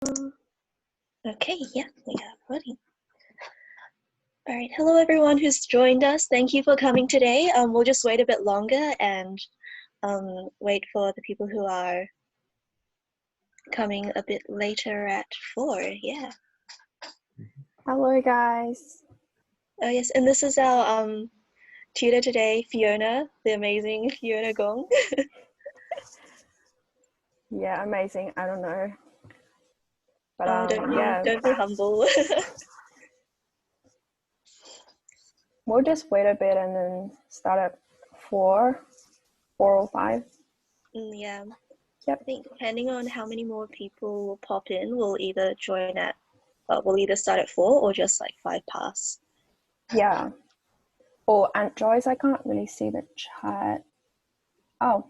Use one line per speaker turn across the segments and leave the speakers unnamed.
Okay, yeah, we are ready. All right, hello everyone who's joined us. Thank you for coming today. We'll just wait a bit longer and wait for the people who are coming a bit later at 4, yeah.
Hello guys.
Oh yes, and this is our tutor today, Fiona, the amazing Fiona Gong.
Yeah, amazing. I don't know. But
don't be humble.
We'll just wait a bit and then start at 4 or 5.
Yeah.
Yep.
I think depending on how many more people will pop in, we'll either join at, we'll either start at 4 or just like 5 past.
Yeah. Oh, and Joyce, I can't really see the chat. Oh.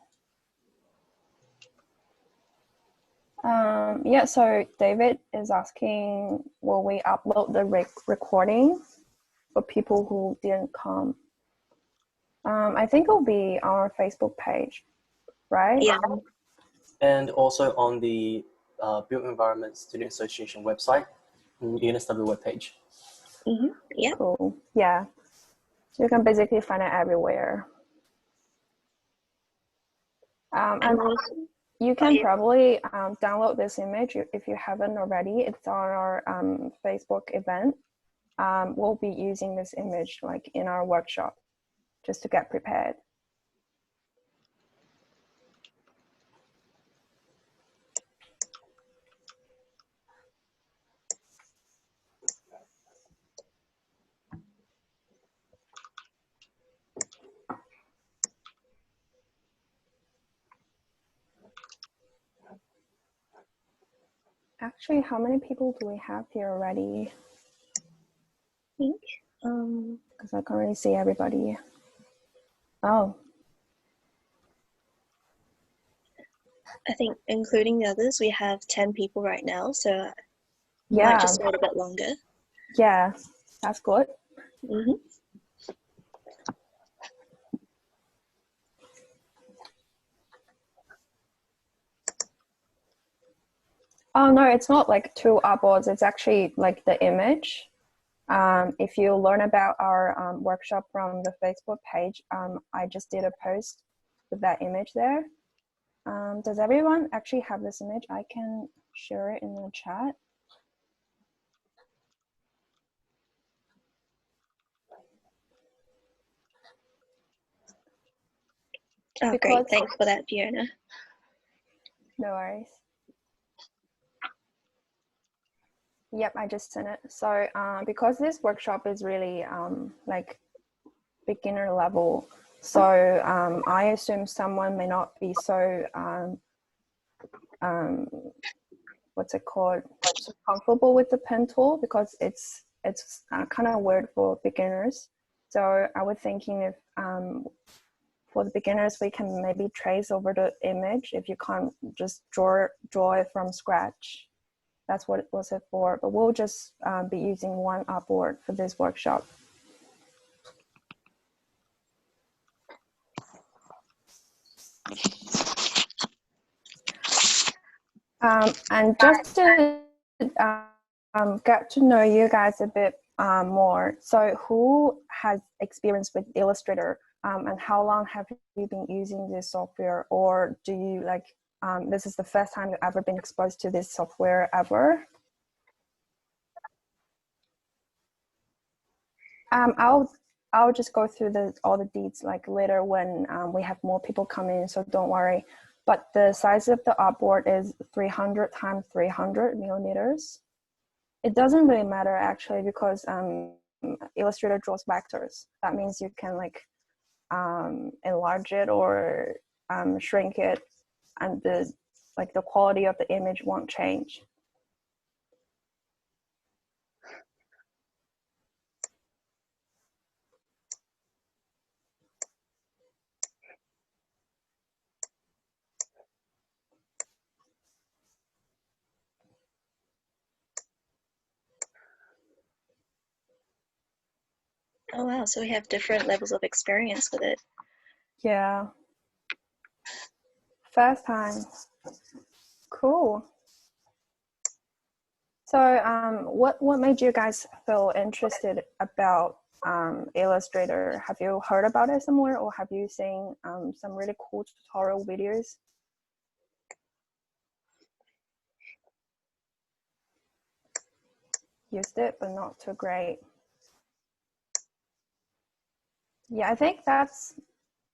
Yeah, so David is asking, will we upload the recording for people who didn't come? I think it'll be on our Facebook page, right?
Yeah.
And also on the Built Environment Student Association website, UNSW webpage.
Yeah.
Cool. Yeah. So you can basically find it everywhere. And you can probably download this image if you haven't already. It's on our Facebook event. We'll be using this image like in our workshop just to get prepared. Actually, how many people do we have here already?
I think,
because I can't really see everybody. Oh.
I think including the others, we have 10 people right now, so
yeah,
might just wait a bit longer.
Yeah, that's good. Oh no, it's not like 2 artboards. It's actually like the image. If you learn about our workshop from the Facebook page, I just did a post with that image there. Does everyone actually have this image? I can share it in the chat.
Oh, great. Thanks for that, Fiona.
No worries. Yep, I just sent it. So because this workshop is really like beginner level, so I assume someone may not be so what's it called, so comfortable with the pen tool, because it's kind of weird for beginners. So I was thinking if for the beginners we can maybe trace over the image if you can't just draw it from scratch. That's what it was for, but we'll just be using one artboard for this workshop. And just to get to know you guys a bit more, so who has experience with Illustrator, and how long have you been using this software, or do you like this is the first time you've ever been exposed to this software ever? I'll just go through all the deeds like later when we have more people come in, so don't worry. But the size of the artboard is 300 times 300 millimeters. It doesn't really matter actually, because Illustrator draws vectors. That means you can like enlarge it or shrink it, and the quality of the image won't change.
Oh wow, so we have different levels of experience with it.
Yeah. First time. Cool. So what made you guys feel interested about Illustrator? Have you heard about it somewhere, or have you seen some really cool tutorial videos? Used it, but not too great. Yeah, I think that's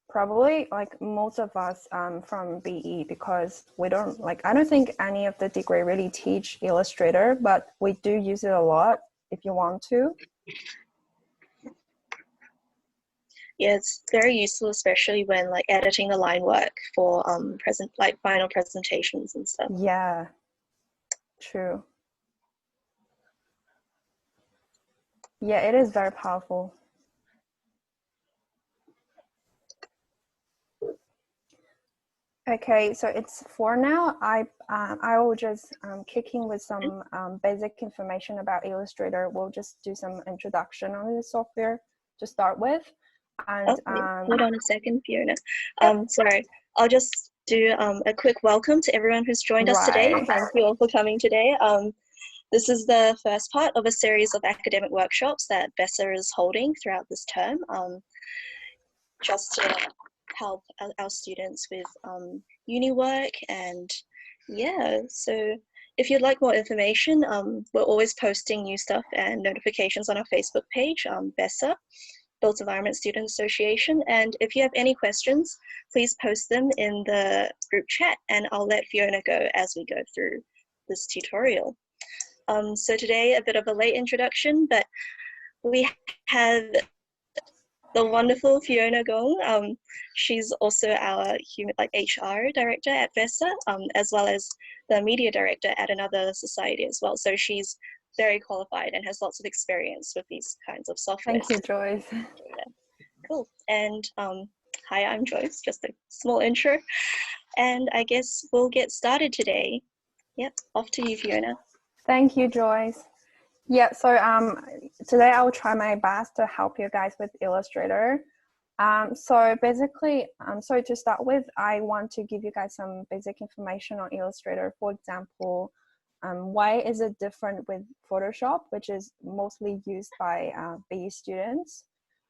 probably like most of us from BE, because we don't I don't think any of the degree really teach Illustrator, but we do use it a lot if you want to.
Yeah, it's very useful, especially when like editing the line work for final presentations and stuff.
Yeah, true. Yeah, it is very powerful. Okay, so it's for now. I will just kick in with some basic information about Illustrator. We'll just do some introduction on the software to start with. And
hold on a second, Fiona. Sorry, I'll just do a quick welcome to everyone who's joined us today. Thank you all for coming today. This is the first part of a series of academic workshops that BESA is holding throughout this term, just to help our students with uni work. And yeah, so if you'd like more information, we're always posting new stuff and notifications on our Facebook page, BESA, Built Environment Student Association. And if you have any questions, please post them in the group chat, and I'll let Fiona go as we go through this tutorial. So today, a bit of a late introduction, but we have the wonderful Fiona Gong. She's also our HR director at BESA, as well as the media director at another society as well. So she's very qualified and has lots of experience with these kinds of software.
Thank you, Joyce.
Yeah. Cool. And hi, I'm Joyce, just a small intro. And I guess we'll get started today. Yep, off to you, Fiona.
Thank you, Joyce. Yeah, so today I will try my best to help you guys with Illustrator. So basically, so to start with, I want to give you guys some basic information on Illustrator. For example, why is it different with Photoshop, which is mostly used by BE students?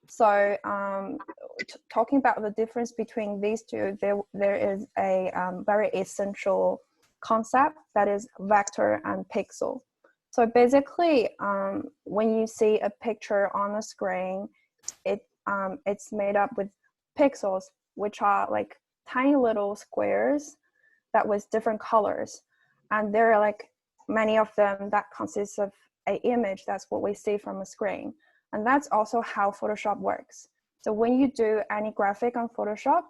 So talking about the difference between these two, there is a very essential concept, that is vector and pixel. So basically, when you see a picture on the screen, it's made up with pixels, which are like tiny little squares that with different colors. And there are like many of them that consists of an image. That's what we see from a screen. And that's also how Photoshop works. So when you do any graphic on Photoshop,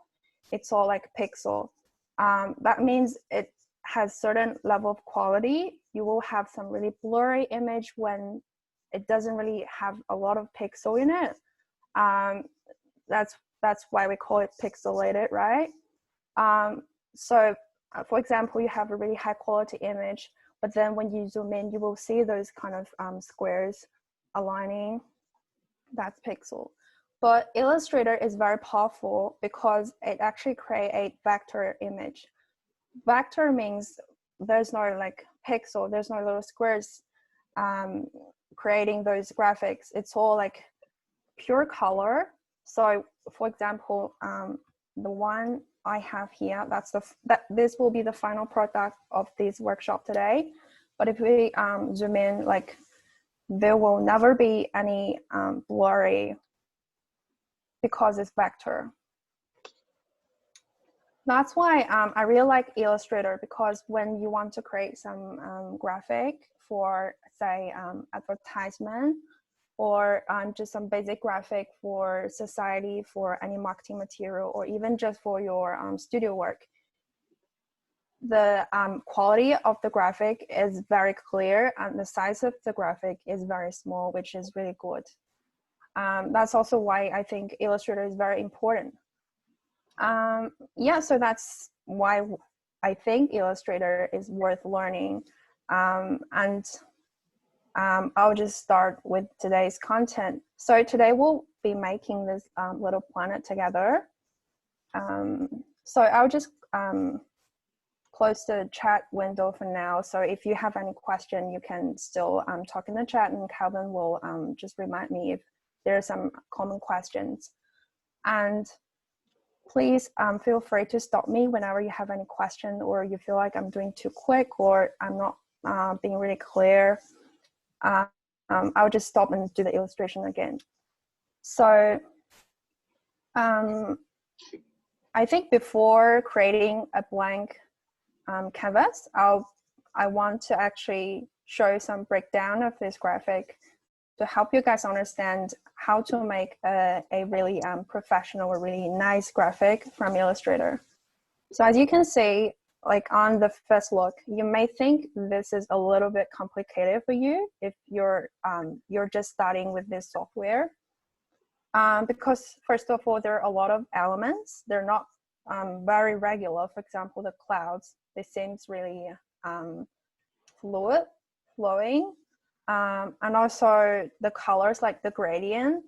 it's all like pixel. That means it has certain level of quality. You will have some really blurry image when it doesn't really have a lot of pixel in it. That's why we call it pixelated, right? So for example, you have a really high quality image, but then when you zoom in, you will see those kind of squares aligning. That's pixel. But Illustrator is very powerful because it actually creates a vector image. Vector means there's no like pixel, there's no little squares creating those graphics. It's all like pure color. So for example, the one I have here, this will be the final product of this workshop today. But if we zoom in, like there will never be any blurry because it's vector. That's why I really like Illustrator, because when you want to create some graphic for, say, advertisement, or just some basic graphic for society, for any marketing material, or even just for your studio work, the quality of the graphic is very clear and the size of the graphic is very small, which is really good. That's also why I think Illustrator is very important. Yeah, so that's why I think Illustrator is worth learning. I'll just start with today's content. So today we'll be making this little planet together. So I'll just close the chat window for now. So if you have any question, you can still talk in the chat, and Calvin will just remind me if there are some common questions. And please feel free to stop me whenever you have any question, or you feel like I'm doing too quick or I'm not being really clear. I'll just stop and do the illustration again. So I think before creating a blank canvas, I want to actually show some breakdown of this graphic to help you guys understand how to make a really professional or really nice graphic from Illustrator. So as you can see, like on the first look, you may think this is a little bit complicated for you if you're just starting with this software. Because first of all, there are a lot of elements. They're not very regular. For example, the clouds, they seems really flowing. And also the colors, like the gradient.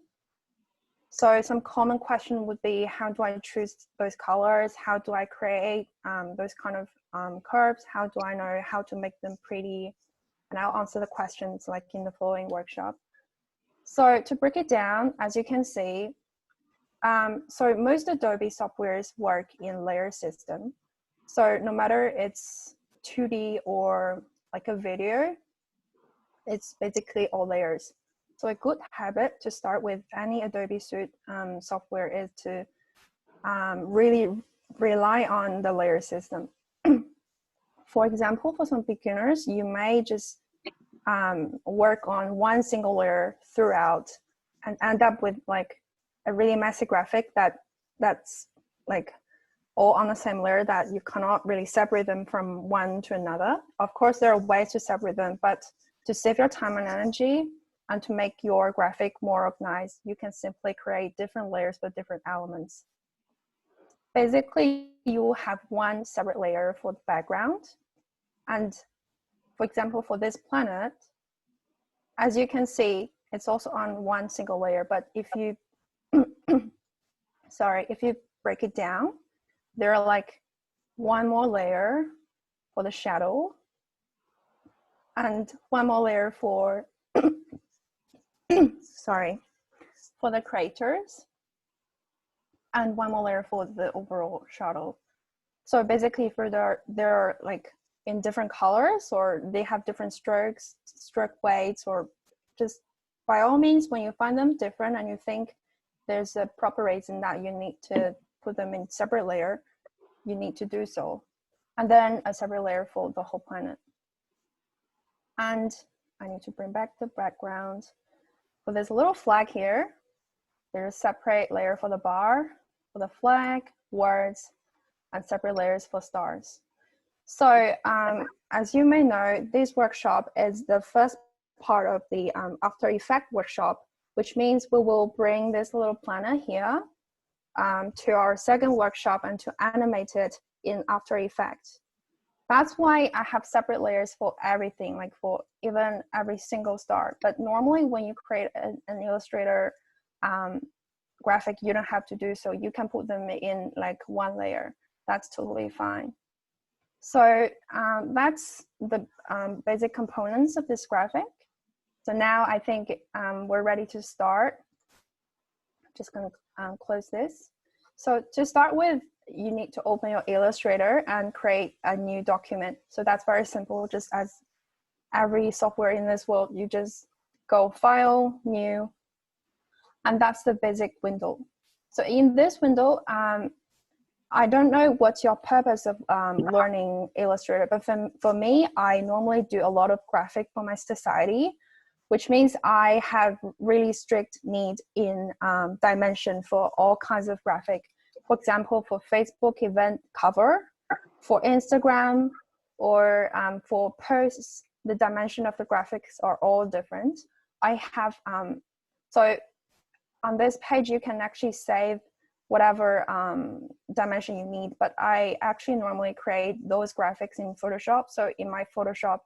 So some common question would be, how do I choose those colors? How do I create those kind of curves? How do I know how to make them pretty? And I'll answer the questions like in the following workshop. So to break it down, as you can see, so most Adobe softwares work in layer system. So no matter it's 2D or like a video, it's basically all layers. So a good habit to start with any Adobe Suite software is to really rely on the layer system. For example, for some beginners, you may just work on one single layer throughout and end up with like a really messy graphic that's like all on the same layer that you cannot really separate them from one to another. Of course, there are ways to separate them, but to save your time and energy and to make your graphic more organized, you can simply create different layers with different elements. Basically, you will have one separate layer for the background. And for example, for this planet, as you can see, it's also on one single layer, but if you, if you break it down, there are like one more layer for the shadow and one more layer for, for the craters, and one more layer for the overall shadow. So basically, if they're like in different colors, or they have different strokes, stroke weights, or just by all means, when you find them different and you think there's a proper reason that you need to put them in separate layer, you need to do so. And then a separate layer for the whole planet. And I need to bring back the background. For this little flag here, there's a separate layer for the bar, for the flag, words, and separate layers for stars. So as you may know, this workshop is the first part of the After Effects workshop, which means we will bring this little planet here to our second workshop and to animate it in After Effects. That's why I have separate layers for everything, like for even every single star. But normally when you create an Illustrator graphic, you don't have to do so. You can put them in like one layer. That's totally fine. So that's the basic components of this graphic. So now I think we're ready to start. Just gonna close this. So to start with, you need to open your Illustrator and create a new document. So that's very simple. Just as every software in this world, you just go File, New, and that's the basic window. So in this window, I don't know what's your purpose of learning Illustrator, but for me, I normally do a lot of graphic for my society, which means I have really strict need in dimension for all kinds of graphic. For example, for Facebook event cover, for Instagram, or for posts, the dimension of the graphics are all different. I have, so on this page, you can actually save whatever dimension you need, but I actually normally create those graphics in Photoshop. So in my Photoshop,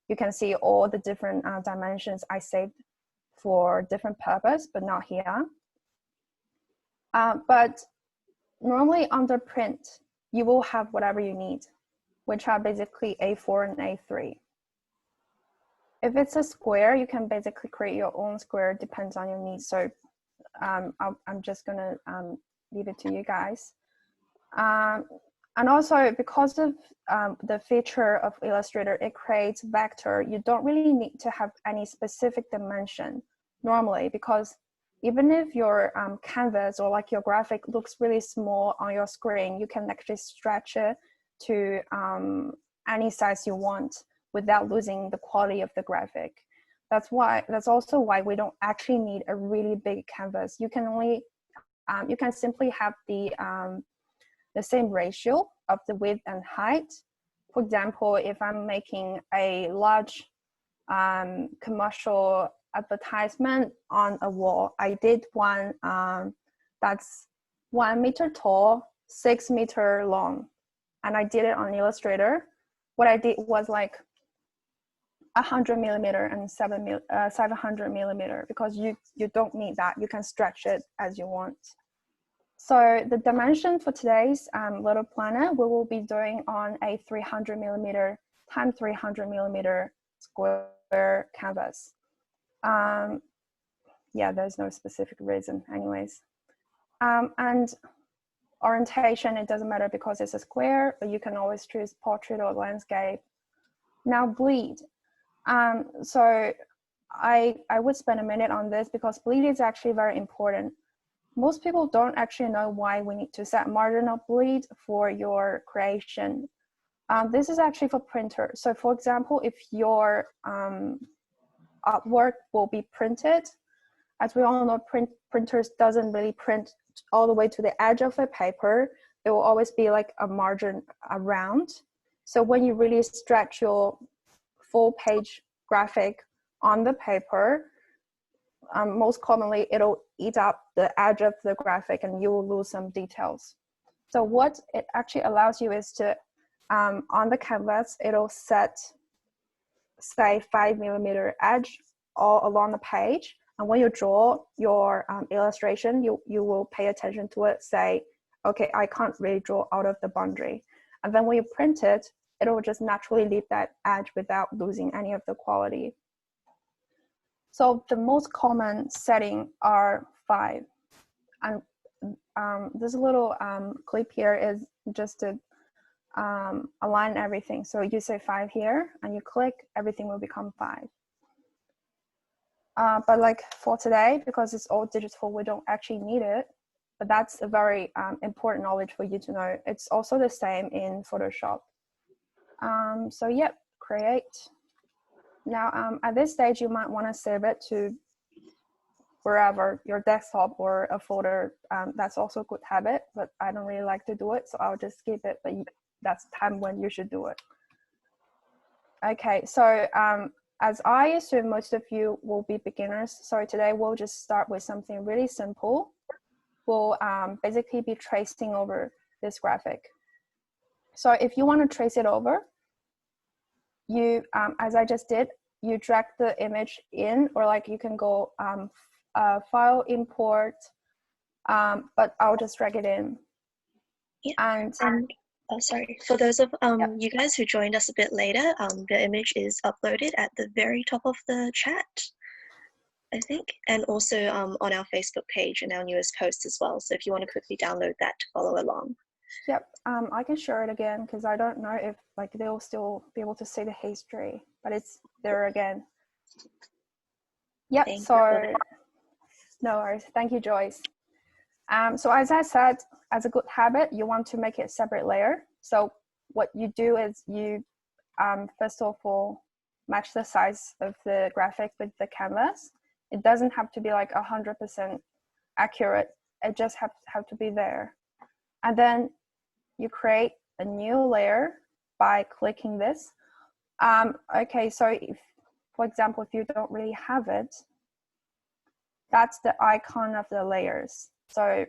you can see all the different dimensions I saved for different purpose, but not here. But normally under print, you will have whatever you need. which are basically A4 and A3. If it's a square, you can basically create your own square, depends on your needs. So I'm just gonna leave it to you guys. And also because of the feature of Illustrator, it creates vector. You don't really need to have any specific dimension normally, because even if your canvas or like your graphic looks really small on your screen, you can actually stretch it to any size you want without losing the quality of the graphic. That's also why we don't actually need a really big canvas. You can only you can simply have the same ratio of the width and height. For example, if I'm making a large commercial advertisement on a wall, I did one that's 1 meter tall, 6 meter long, and I did it on Illustrator. What I did was like 100 millimeter and 700 millimeter, because you don't need that. You can stretch it as you want. So the dimension for today's little planner, we will be doing on a 300 millimeter times 300 millimeter square canvas. Yeah, there's no specific reason anyways. And orientation, it doesn't matter because it's a square, but you can always choose portrait or landscape. Now bleed. So I would spend a minute on this because bleed is actually very important. Most people don't actually know why we need to set margin of bleed for your creation. This is actually for printer. So for example, if your artwork will be printed, as we all know, printers doesn't really print all the way to the edge of the paper. There will always be like a margin around. So when you really stretch your full page graphic on the paper, most commonly it'll eat up the edge of the graphic and you will lose some details. So what it actually allows you is to, on the canvas, it'll set, say, 5 millimeter edge all along the page. And when you draw your illustration, you will pay attention to it, say, okay, I can't really draw out of the boundary. And then when you print it, it'll just naturally leave that edge without losing any of the quality. So the most common setting are 5. And this little clip here is just to align everything. So you say 5 here and you click, everything will become 5. But like for today, because it's all digital, we don't actually need it. But that's a very important knowledge for you to know. It's also the same in Photoshop. So yep, create. Now, at this stage, you might want to save it to wherever, your desktop or a folder. That's also a good habit, but I don't really like to do it, so I'll just skip it, but that's the time when you should do it. Okay, so as I assume most of you will be beginners, so today we'll just start with something really simple. We'll basically be tracing over this graphic. So if you want to trace it over, you, as I just did, you drag the image in, or like you can go file, import, but I'll just drag it in.
Yeah.
And
oh, sorry. For those of you guys who joined us a bit later, the image is uploaded at the very top of the chat, I think, and also on our Facebook page and our newest post as well. So if you want to quickly download that to follow along.
Yep, I can share it again because I don't know if like they'll still be able to see the history, but it's there again. Yep, so no worries. Thank you, Joyce. So as I said, as a good habit, you want to make it a separate layer. So what you do is you first of all match the size of the graphic with the canvas. It doesn't have to be like 100% accurate. It just have to be there. And then you create a new layer by clicking this. Okay, so if, for example, if you don't really have it, that's the icon of the layers. So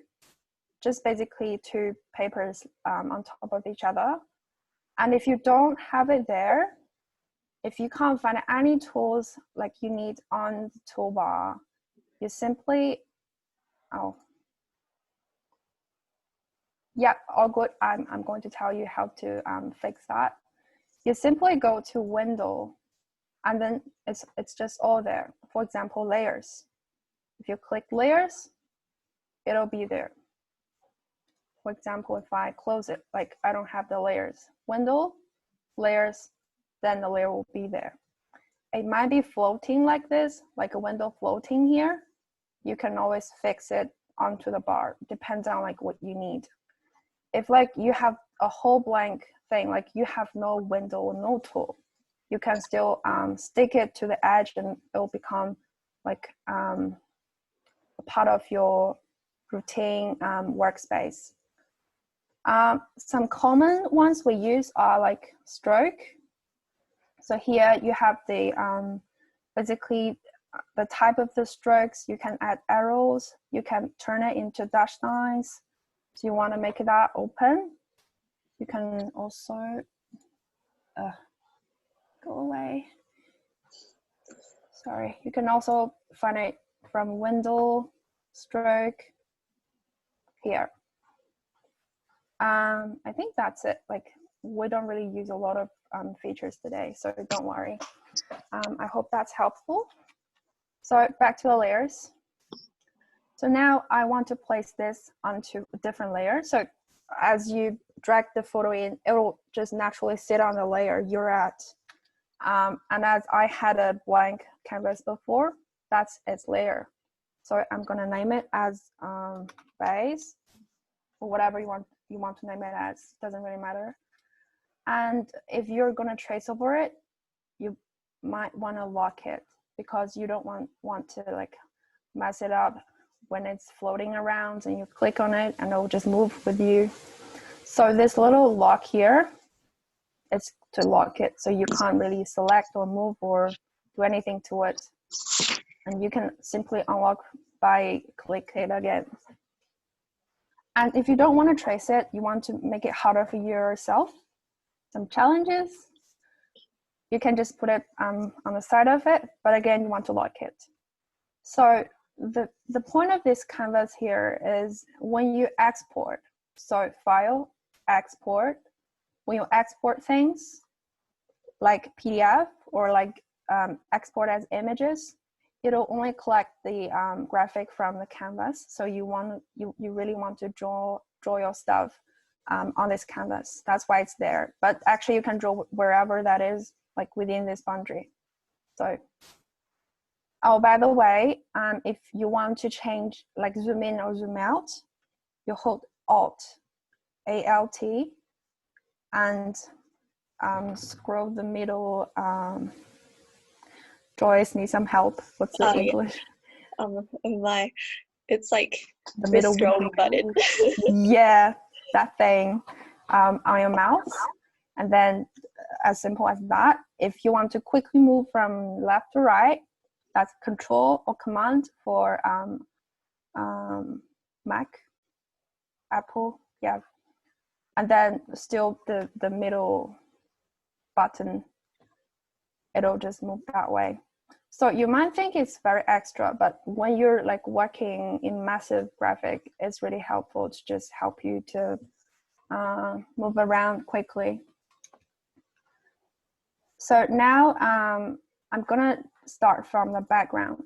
just basically 2 papers on top of each other. And if you don't have it there, if you can't find any tools like you need on the toolbar, you simply, oh, yeah, all good. I'm going to tell you how to fix that. you simply go to window, and then it's just all there. For example, layers. If you click layers, it'll be there. For example, if I close it, like I don't have the layers, window, layers, then the layer will be there. It might be floating like this, like a window floating here. You can always fix it onto the bar, depends on like what you need. If like you have a whole blank thing, like you have no window, no tool, you can still stick it to the edge and it will become like a part of your routine workspace. Some common ones we use are like stroke. So here you have the basically the type of the strokes. You can add arrows, you can turn it into dashed lines. So you want to make that open. You can also go away. Sorry, you can also find it from window, stroke, here. I think that's it. Like we don't really use a lot of features today, so don't worry. I hope that's helpful. So back to the layers. So now I want to place this onto a different layer. So as you drag the photo in, it will just naturally sit on the layer you're at. And as I had a blank canvas before, that's its layer. So I'm gonna name it as base, or whatever you want to name it as, doesn't really matter. And if you're gonna trace over it, you might wanna lock it because you don't want to like mess it up when it's floating around and you click on it and it'll just move with you. So this little lock here, it's to lock it, so you can't really select or move or do anything to it. And you can simply unlock by click it again. And if you don't want to trace it, you want to make it harder for yourself, some challenges, you can just put it on the side of it, but again, you want to lock it. So the point of this canvas here is when you export, so file, export, when you export things like PDF or like export as images, it'll only collect the graphic from the canvas. So you really want to draw your stuff on this canvas. That's why it's there. But actually you can draw wherever that is, like within this boundary. So, oh, by the way, if you want to change, like zoom in or zoom out, you hold Alt, A-L-T, and scroll the middle. Joyce needs some help. What's the English?
Yeah. It's like
the middle
scrolling button.
Yeah, that thing on your mouse. And then as simple as that. If you want to quickly move from left to right, that's Control or Command for Mac, Apple, yeah. And then still the middle button, it'll just move that way. So you might think it's very extra, but when you're like working in massive graphic, it's really helpful to just help you to move around quickly. So now I'm gonna start from the background.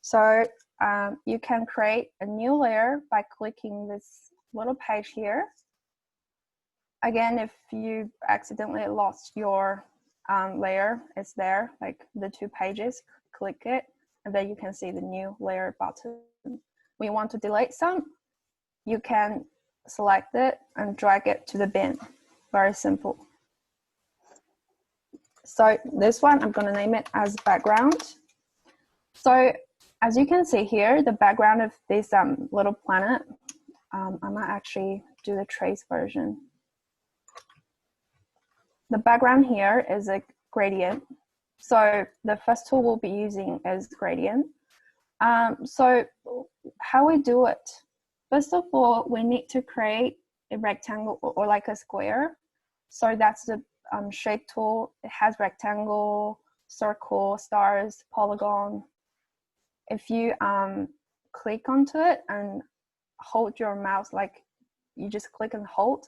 So you can create a new layer by clicking this little page here. Again, if you accidentally lost your layer, it's there, like the 2 pages, click it, and then you can see the new layer button. When you want to delete some, you can select it and drag it to the bin. Very simple. So this one, I'm gonna name it as background. So as you can see here, the background of this little planet, I might actually do the trace version. The background here is a gradient. So the first tool we'll be using is gradient. So how we do it? First of all, we need to create a rectangle or like a square. So that's the shape tool. It has rectangle, circle, stars, polygon. If you click onto it and hold your mouse, like you just click and hold,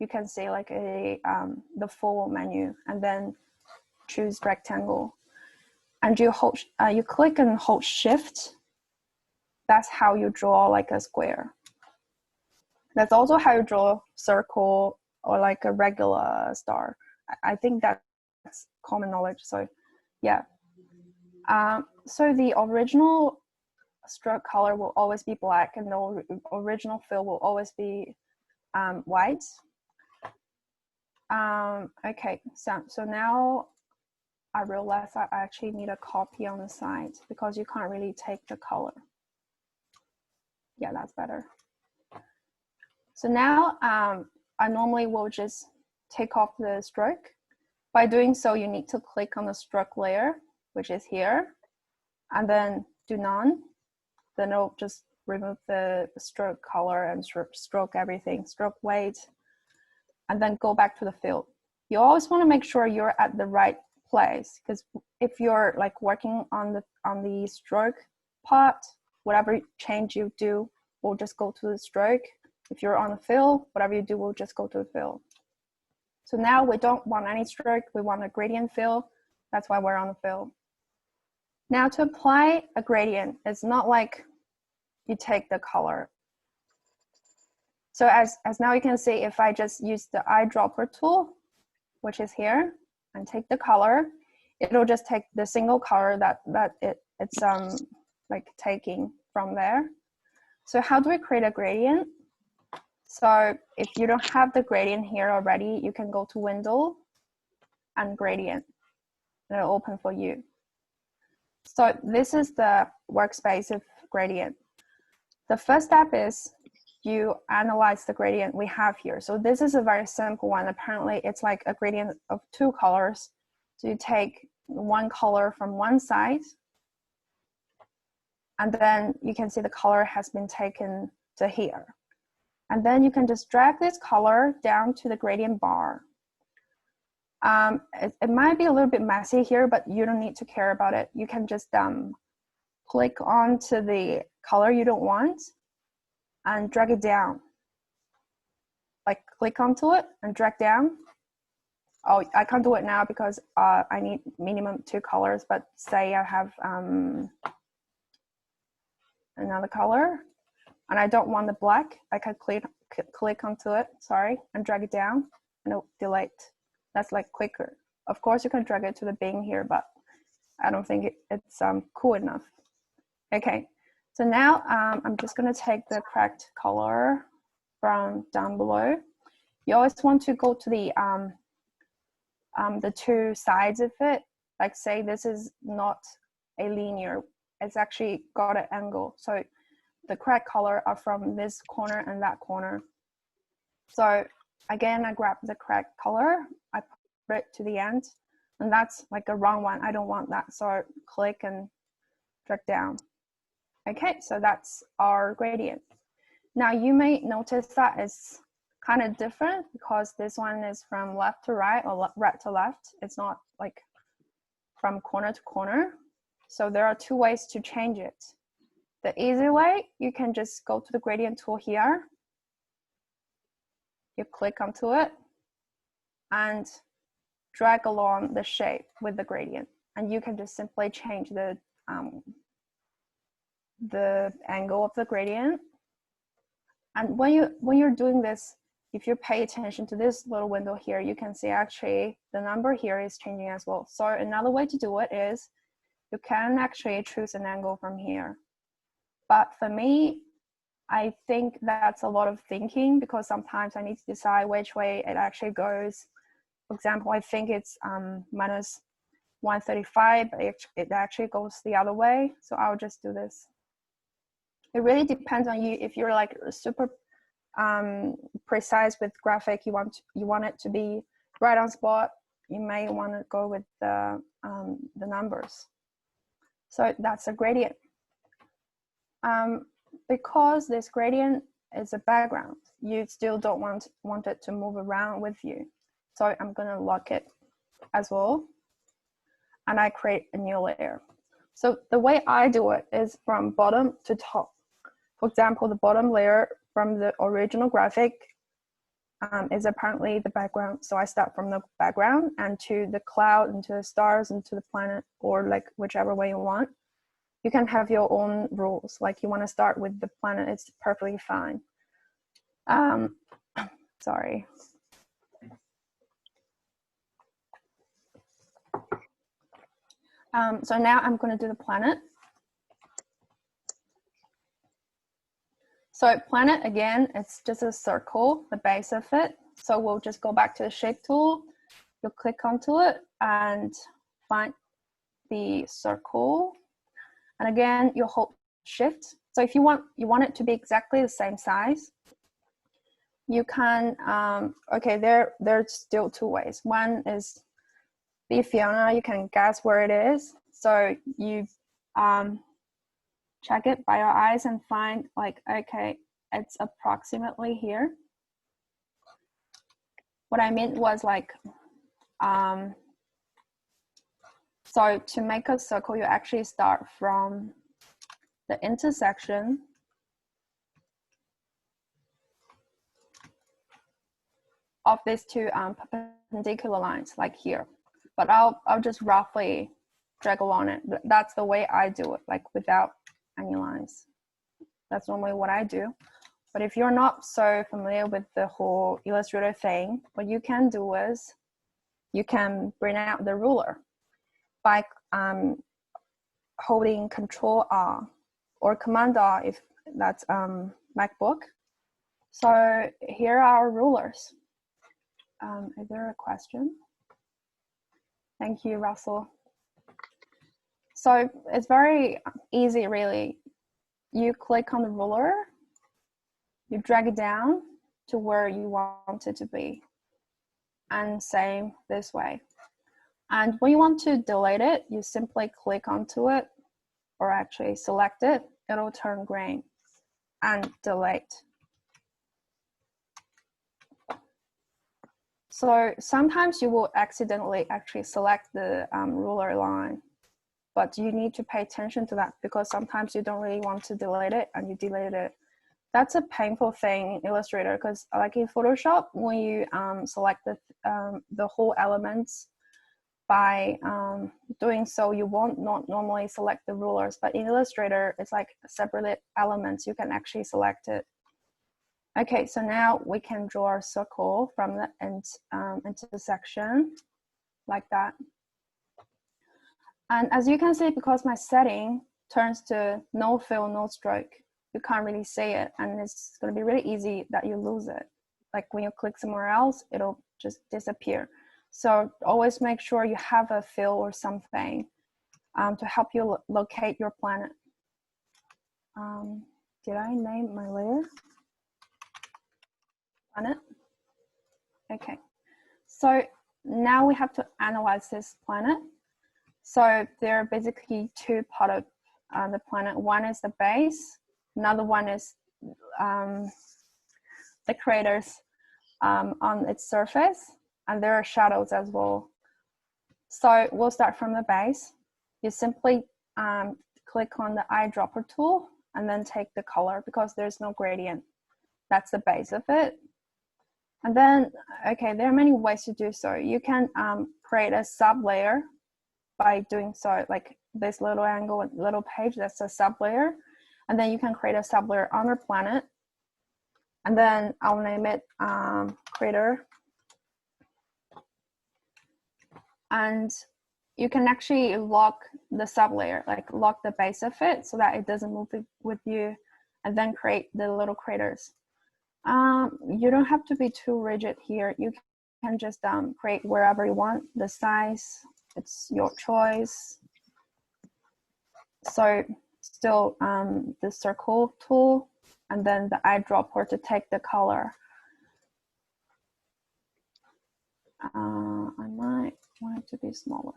you can see like the full menu, and then choose rectangle. And you click and hold shift. That's how you draw like a square. That's also how you draw circle or like a regular star. I think that's common knowledge. So yeah. So the original stroke color will always be black, and the original fill will always be white. Okay, so now I realize I actually need a copy on the side because you can't really take the color. Yeah, that's better. So now I normally will just take off the stroke. By doing so, you need to click on the stroke layer, which is here, and then do none. Then it'll just remove the stroke color and stroke everything, stroke weight, and then go back to the fill. You always want to make sure you're at the right place, because if you're like working on the stroke part, whatever change you do will just go to the stroke. If you're on the fill, whatever you do will just go to the fill. So now we don't want any stroke, we want a gradient fill. That's why we're on the fill. Now to apply a gradient, it's not like you take the color. So as now you can see, if I just use the eyedropper tool, which is here, and take the color, it'll just take the single color that it's like taking from there. So how do we create a gradient? So if you don't have the gradient here already, you can go to Window and Gradient, and it'll open for you. So this is the workspace of gradient. The first step is you analyze the gradient we have here. So this is a very simple one. Apparently it's like a gradient of 2 colors. So you take one color from one side, and then you can see the color has been taken to here. And then you can just drag this color down to the gradient bar. It might be a little bit messy here, but you don't need to care about it. You can just click onto the color you don't want and drag it down. Like click onto it and drag down. Oh, I can't do it now because I need minimum 2 colors, but say I have another color and I don't want the black, I can click onto it, sorry, and drag it down and it'll delete. That's like quicker. Of course you can drag it to the bin here, but I don't think it's cool enough. Okay, so now I'm just gonna take the correct color from down below. You always want to go to the 2 sides of it. Like say this is not a linear, it's actually got an angle. So the correct color are from this corner and that corner. So again, I grab the correct color, I put it to the end, and that's like a wrong one. I don't want that, so I click and drag down. Okay, so that's our gradient. Now you may notice that it's kind of different because this one is from left to right or right to left. It's not like from corner to corner. So there are 2 ways to change it. The easy way, you can just go to the gradient tool here. You click onto it and drag along the shape with the gradient. And you can just simply change the angle of the gradient. And when you're doing this, if you pay attention to this little window here, you can see actually the number here is changing as well. So another way to do it is you can actually choose an angle from here. But for me, I think that's a lot of thinking because sometimes I need to decide which way it actually goes. For example, I think it's minus 135, but it actually goes the other way. So I'll just do this. It really depends on you. If you're like super precise with graphic, you want it to be right on spot, you may want to go with the numbers. So that's a gradient. Because this gradient is a background, you still don't want it to move around with you. So I'm going to lock it as well, and I create a new layer. So the way I do it is from bottom to top. For example, the bottom layer from the original graphic, is apparently the background. So I start from the background and to the cloud and to the stars and to the planet, or like whichever way you want. You can have your own rules. Like you want to start with the planet, it's perfectly fine. Sorry. So now I'm going to do the planet. So planet, again, it's just a circle, the base of it. So we'll just go back to the shape tool. You'll click onto it and find the circle. And again, you'll hold shift. So if you want it to be exactly the same size, you can, okay, there's still two ways. One is be Fiona, you can guess where it is. So you check it by your eyes and find like, okay, it's approximately here. What I meant was like, so to make a circle, you actually start from the intersection of these two perpendicular lines, like here. But I'll just roughly drag along it. That's the way I do it, like without any lines. That's normally what I do. But if you're not so familiar with the whole Illustrator thing, what you can do is you can bring out the ruler by holding Control R or Command R if that's MacBook. So here are our rulers. Is there a question? Thank you, Russell. So it's very easy, really. You click on the ruler, you drag it down to where you want it to be, and same this way. And when you want to delete it, you simply click onto it, or actually select it. It'll turn green and delete. So sometimes you will accidentally actually select the ruler line, but you need to pay attention to that because sometimes you don't really want to delete it and you delete it. That's a painful thing in Illustrator because like in Photoshop, when you select the whole elements, by doing so, you won't not normally select the rulers, but in Illustrator, it's like separate elements. You can actually select it. Okay, so now we can draw a circle from the intersection like that. And as you can see, because my setting turns to no fill, no stroke, you can't really see it. And it's going to be really easy that you lose it. Like when you click somewhere else, it'll just disappear. So always make sure you have a fill or something to help you locate your planet. Did I name my layer? Planet? Okay. So now we have to analyze this planet. So there are basically two parts of the planet. One is the base. Another one is the craters on its surface. And there are shadows as well. So we'll start from the base. You simply click on the eyedropper tool and then take the color because there's no gradient. That's the base of it. And then, okay, there are many ways to do so. You can create a sub layer by doing so, like this little angle, little page, that's a sub layer. And then you can create a sub layer on your planet. And then I'll name it crater. And you can actually lock the sub layer, like lock the base of it so that it doesn't move with you, and then create the little craters. You don't have to be too rigid here. You can just create wherever you want. The size, it's your choice. So still the circle tool, and then the eyedropper to take the color. I might want it to be smaller.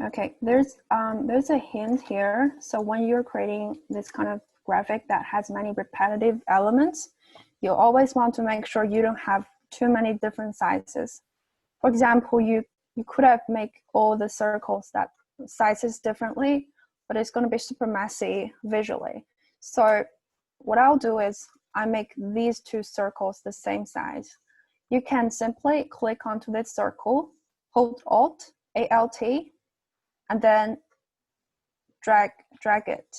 Okay, there's a hint here. So when you're creating this kind of graphic that has many repetitive elements, you always want to make sure you don't have too many different sizes. For example, you could have made all the circles that sizes differently, but it's going to be super messy visually. So what I'll do is I make these two circles the same size. You can simply click onto this circle, hold Alt, Alt, and then drag it.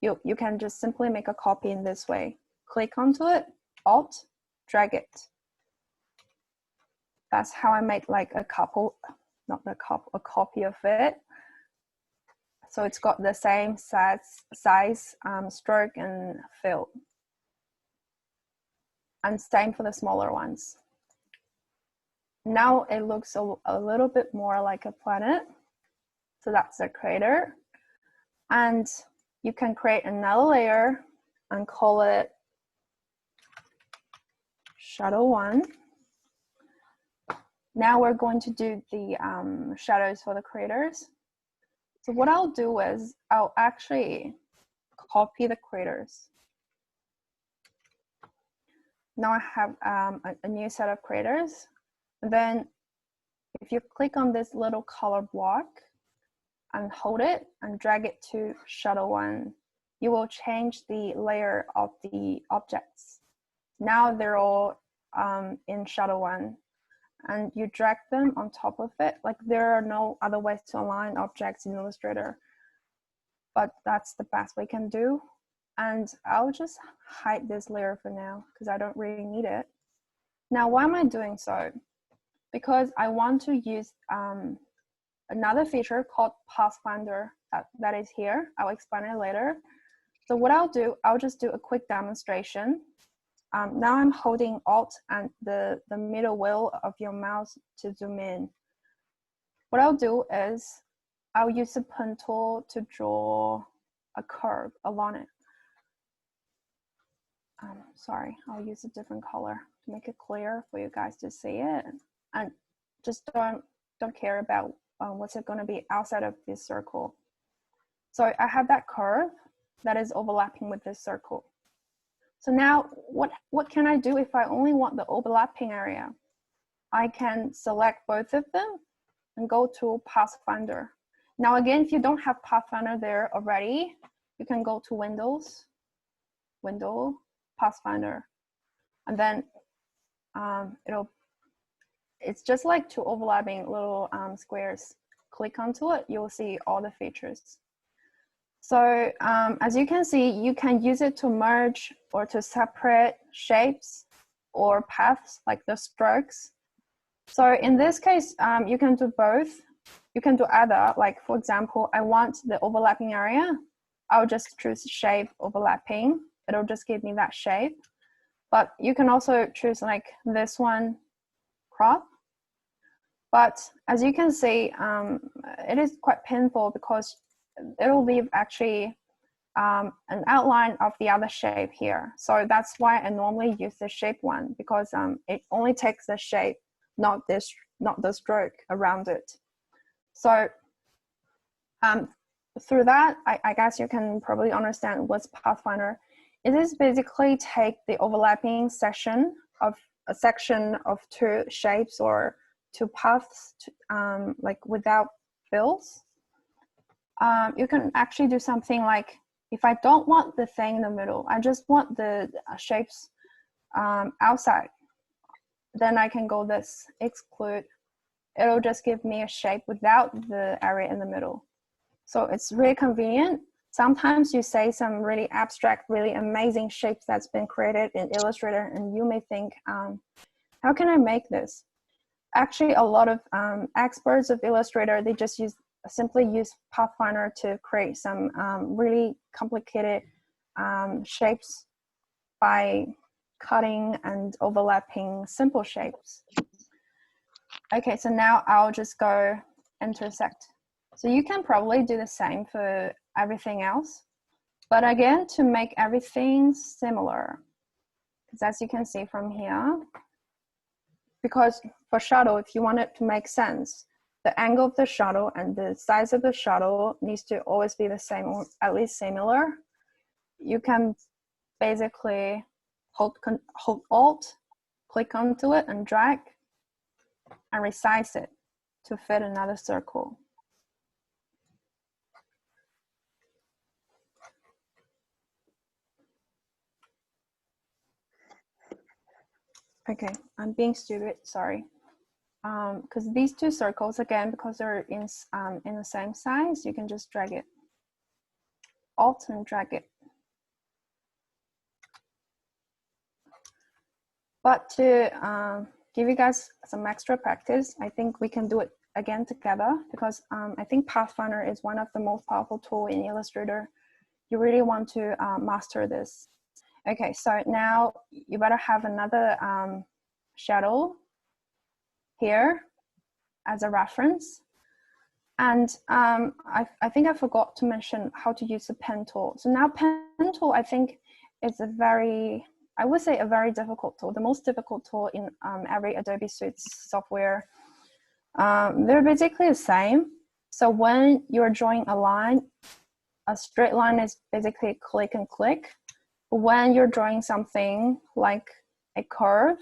You can just simply make a copy in this way. Click onto it, Alt, drag it. That's how I make like a copy of it. So it's got the same size, stroke and fill. And same for the smaller ones. Now it looks a little bit more like a planet. So that's a crater. And you can create another layer and call it Shadow 1. Now we're going to do the shadows for the craters. So what I'll do is I'll actually copy the craters. Now I have a new set of craters. And then if you click on this little color block and hold it and drag it to Shadow 1, you will change the layer of the objects. Now they're all in Shadow 1. And you drag them on top of it. Like there are no other ways to align objects in Illustrator, but that's the best we can do. And I'll just hide this layer for now because I don't really need it. Now, why am I doing so? Because I want to use another feature called Pathfinder that is here. I'll explain it later. So what I'll do, I'll just do a quick demonstration. Now I'm holding Alt and the middle wheel of your mouse to zoom in. What I'll do is I'll use the pen tool to draw a curve along it. Sorry, I'll use a different color to make it clear for you guys to see it. And just don't care about what's it going to be outside of this circle. So I have that curve that is overlapping with this circle. So now what can I do if I only want the overlapping area? I can select both of them and go to Pathfinder. Now again, if you don't have Pathfinder there already, you can go to Windows, Window, Pathfinder, and then it's just like two overlapping little squares. Click onto it, you'll see all the features. So as you can see, you can use it to merge or to separate shapes or paths like the strokes. So in this case, you can do both. You can do either, like for example, I want the overlapping area. I'll just choose shape overlapping. It'll just give me that shape. But you can also choose like this one, crop. But as you can see, it is quite painful because it'll leave actually an outline of the other shape here. So that's why I normally use the shape one, because it only takes the shape, not the stroke around it. So through that, I guess you can probably understand what's Pathfinder. It is basically take the overlapping section of a section of two shapes or two paths, like without fills. You can actually do something like, if I don't want the thing in the middle, I just want the shapes outside, then I can go this, exclude. It'll just give me a shape without the area in the middle. So it's really convenient. Sometimes you say some really abstract, really amazing shapes that's been created in Illustrator, and you may think, how can I make this? Actually, a lot of experts of Illustrator, they just simply use Pathfinder to create some really complicated shapes by cutting and overlapping simple shapes. Okay, so now I'll just go intersect. So you can probably do the same for everything else, but again, to make everything similar, because as you can see from here, because for shadow, if you want it to make sense, the angle of the shadow and the size of the shadow needs to always be the same, or at least similar. You can basically hold Alt, click onto it and drag and resize it to fit another circle. Okay, I'm being stupid, sorry. Because these two circles, again, because they're in the same size, you can just drag it. Alt and drag it. But to give you guys some extra practice, I think we can do it again together, because I think Pathfinder is one of the most powerful tools in Illustrator. You really want to master this. Okay, so now you better have another shadow here as a reference. And I think I forgot to mention how to use the pen tool. So now pen tool, I think, is I would say a very difficult tool, the most difficult tool in every Adobe Suite software. They're basically the same. So when you're drawing a line, a straight line is basically click and click. When you're drawing something like a curve,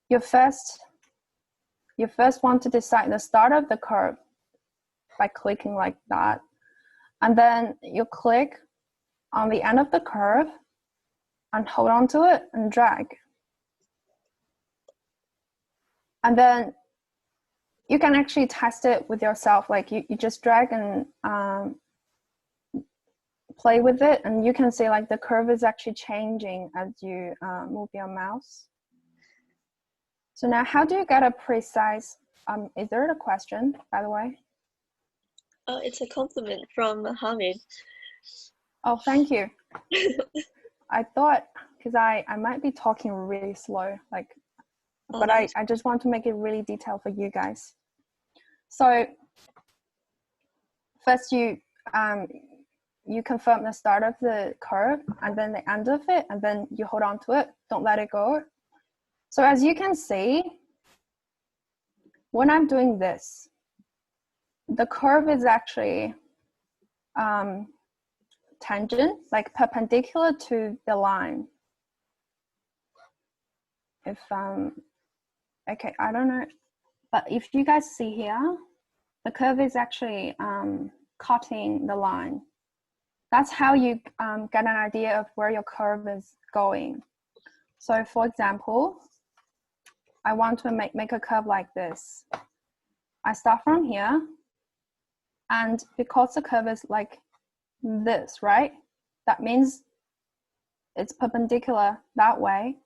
you first want to decide the start of the curve by clicking like that. And then you click on the end of the curve and hold on to it and drag. And then you can actually test it with yourself. Like you just drag and play with it, and you can see like the curve is actually changing as you move your mouse. So now how do you get a precise, is there a question, by the way?
Oh, it's a compliment from Hamid.
Oh, thank you. I thought, because I might be talking really slow, like, but I just want to make it really detailed for you guys. So first you confirm the start of the curve and then the end of it, and then you hold on to it, don't let it go. So as you can see, when I'm doing this, the curve is actually tangent, like perpendicular to the line. If okay, I don't know, but if you guys see here, the curve is actually cutting the line. That's how you get an idea of where your curve is going. So for example, I want to make a curve like this. I start from here, and because the curve is like this, right? That means it's perpendicular that way.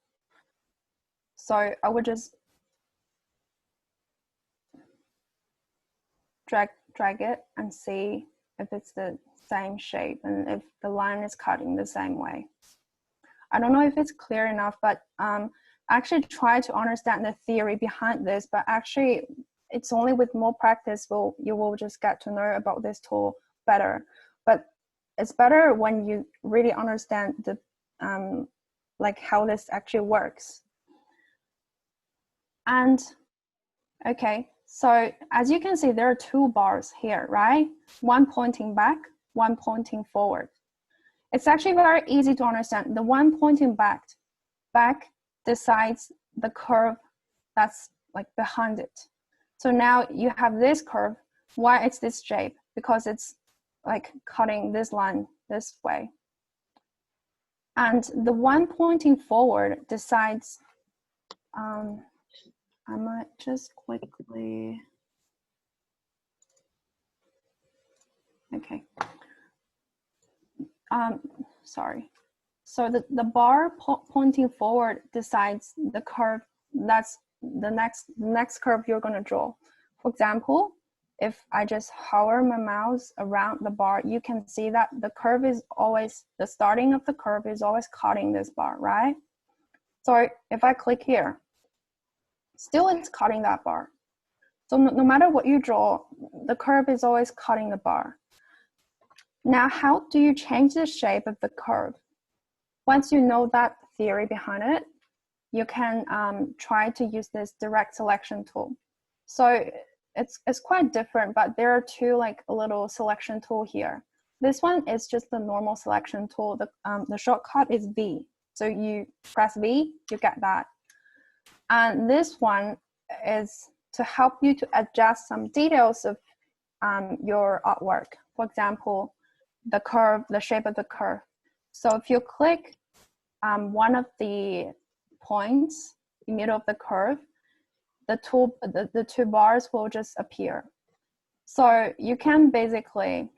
So I would just drag it and see if it's the same shape and if the line is cutting the same way. I don't know if it's clear enough, but actually try to understand the theory behind this, but actually it's only with more practice you will just get to know about this tool better. But it's better when you really understand the like how this actually works. And okay, so as you can see, there are two bars here, right? One pointing back, one pointing forward. It's actually very easy to understand. The one pointing back decides the curve that's like behind it. So now you have this curve. Why it's this shape? Because it's like cutting this line this way. And the one pointing forward decides, I might just quickly, okay. Sorry. So the bar pointing forward decides the curve, that's the next curve you're gonna draw. For example, if I just hover my mouse around the bar, you can see that the curve is always, the starting of the curve is always cutting this bar, right? So if I click here, still it's cutting that bar. So no matter what you draw, the curve is always cutting the bar. Now, how do you change the shape of the curve? Once you know that theory behind it, you can try to use this direct selection tool. So it's quite different, but there are two like a little selection tool here. This one is just the normal selection tool. The shortcut is V. So you press V, you get that. And this one is to help you to adjust some details of your artwork. For example, the curve, the shape of the curve. So if you click one of the points in the middle of the curve, the two bars will just appear. So you can basically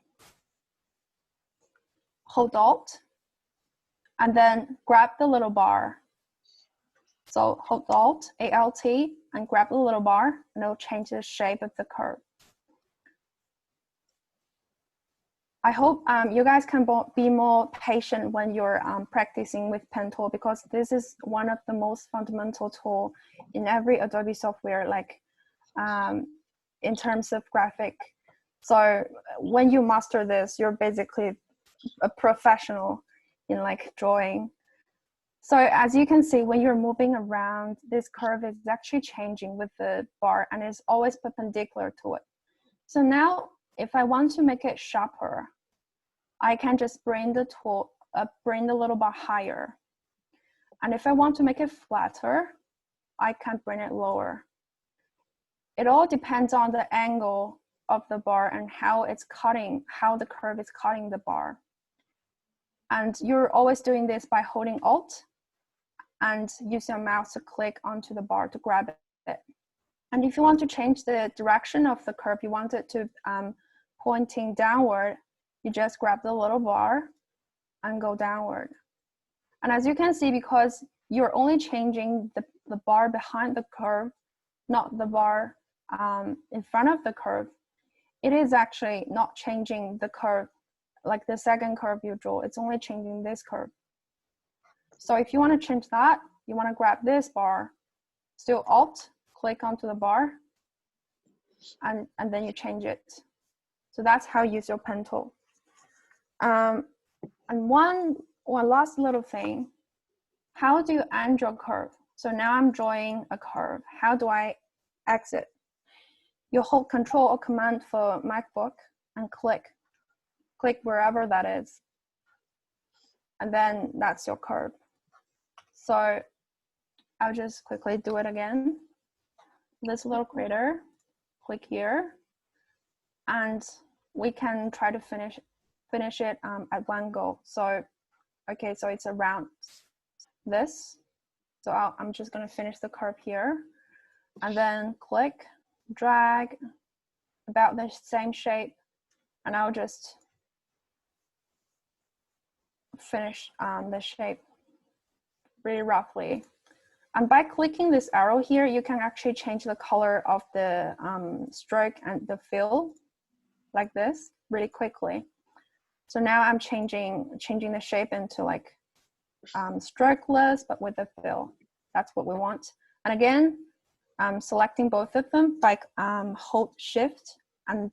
hold Alt and then grab the little bar. So hold Alt, ALT, and grab the little bar, and it'll change the shape of the curve. I hope you guys can be more patient when you're practicing with pen tool, because this is one of the most fundamental tool in every Adobe software, like in terms of graphic. So when you master this, you're basically a professional in like drawing. So as you can see, when you're moving around, this curve is actually changing with the bar and is always perpendicular to it. So now if I want to make it sharper, I can just bring the tool, bring the little bar higher. And if I want to make it flatter, I can bring it lower. It all depends on the angle of the bar and how it's cutting, how the curve is cutting the bar. And you're always doing this by holding Alt and use your mouse to click onto the bar to grab it. And if you want to change the direction of the curve, you want it to pointing downward, you just grab the little bar and go downward. And as you can see, because you're only changing the bar behind the curve, not the bar in front of the curve, it is actually not changing the curve, like the second curve you draw, it's only changing this curve. So if you want to change that, you want to grab this bar, still Alt, click onto the bar, and then you change it. So that's how you use your pen tool. And one last little thing, how do you end your curve? So now I'm drawing a curve. How do I exit? You hold Control or Command for MacBook and click wherever that is. And then that's your curve. So I'll just quickly do it again. This little crater, click here, and we can try to finish it at one go. So, okay, so it's around this. So I'm just gonna finish the curve here, and then click, drag, about the same shape, and I'll just finish the shape really roughly. And by clicking this arrow here, you can actually change the color of the stroke and the fill like this really quickly. So now I'm changing the shape into like strokeless, but with a fill. That's what we want. And again, I'm selecting both of them by hold Shift and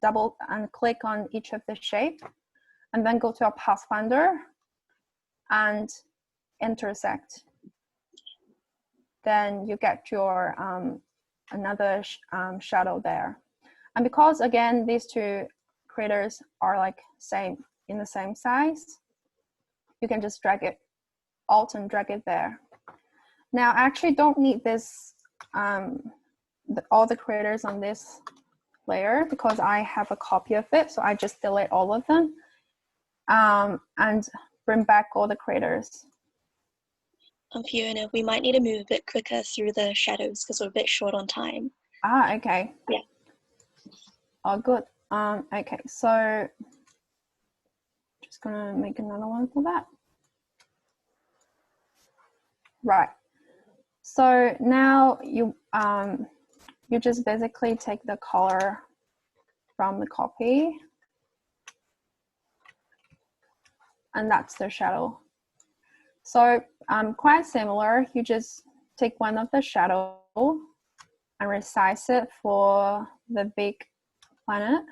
click on each of the shape, and then go to our Pathfinder and intersect. Then you get your another shadow there. And because again, these two craters are like in the same size, you can just drag it, Alt and drag it there. Now I actually don't need this, all the craters on this layer, because I have a copy of it. So I just delete all of them and bring back all the craters.
Fiona, we might need to move a bit quicker through the shadows because we're a bit short on time.
Ah, okay.
Yeah.
Oh, good. Okay, so just gonna make another one for that. Right. So now you just basically take the color from the copy, and that's the shadow. So quite similar, you just take one of the shadow and resize it for the big planet.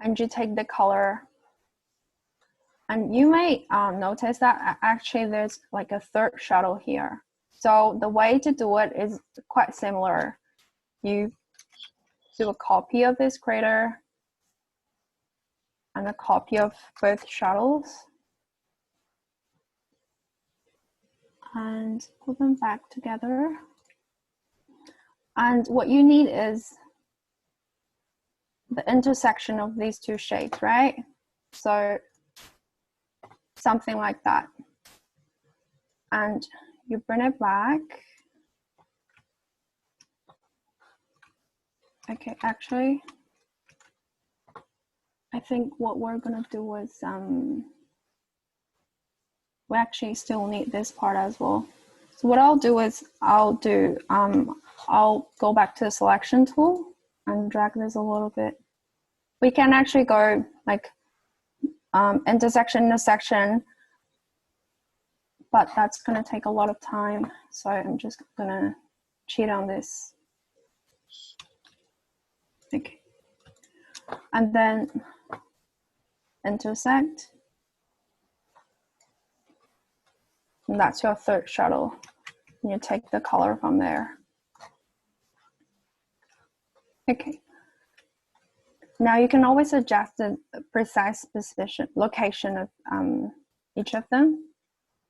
And you take the color, and you may notice that actually there's like a third shadow here. So the way to do it is quite similar. You do a copy of this crater and a copy of both shadows and put them back together. And what you need is the intersection of these two shapes, right? So something like that. And you bring it back. Okay, actually, I think what we're gonna do is, we actually still need this part as well. So what I'll do is I'll go back to the selection tool and drag this a little bit. We can actually go like intersection, but that's gonna take a lot of time. So I'm just gonna cheat on this. Okay. And then intersect. And that's your third shadow. And you take the color from there. Okay. Now you can always adjust the precise position, location of each of them,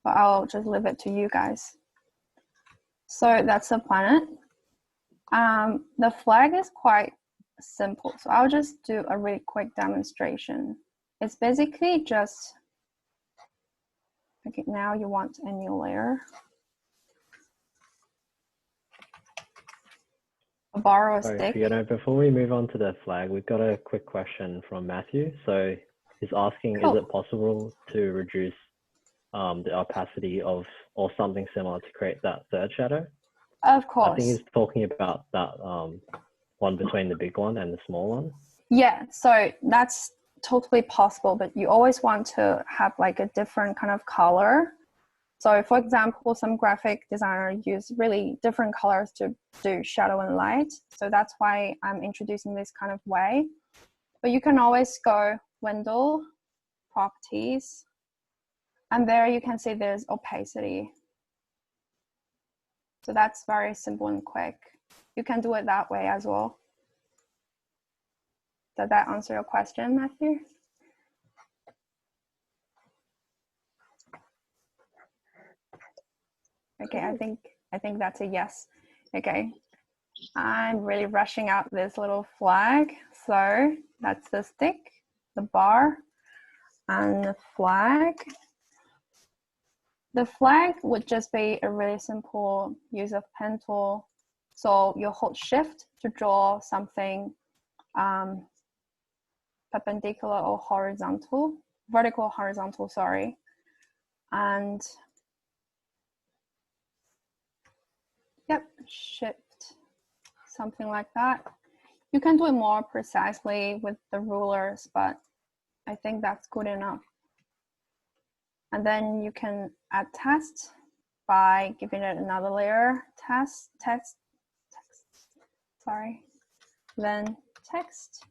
but I'll just leave it to you guys. So that's the planet. The flag is quite simple, so I'll just do a really quick demonstration. It's basically just, okay, now you want a new layer. Borrow a stick.
Fiona, before we move on to the flag, we've got a quick question from Matthew. So he's asking,
Cool.
Is it possible to reduce the opacity of, or something similar to create that third shadow?
Of course.
I think he's talking about that one between the big one and the small one.
Yeah, so that's totally possible, but you always want to have like a different kind of color. So for example, some graphic designers use really different colors to do shadow and light. So that's why I'm introducing this kind of way. But you can always go Window, Properties, and there you can see there's opacity. So that's very simple and quick. You can do it that way as well. Did that answer your question, Matthew? Okay, I think that's a yes. Okay, I'm really rushing out this little flag. So that's the stick, the bar, and the flag. The flag would just be a really simple use of pen tool. So you hold shift to draw something perpendicular or horizontal, vertical, horizontal, sorry. And yep, shift, something like that. You can do it more precisely with the rulers, but I think that's good enough. And then you can add text by giving it another layer, text, sorry, then text.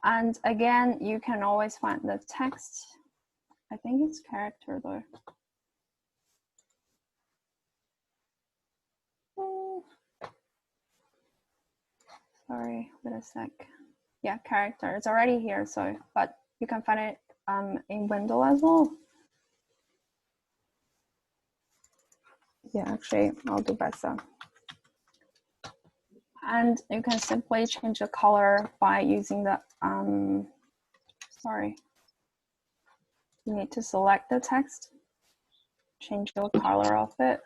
And again, you can always find the text. I think it's character though. Sorry, wait a sec. Yeah, character, it's already here, so, but you can find it in window as well. Yeah, actually, I'll do better. And you can simply change the color by using the, sorry. You need to select the text, change the color of it.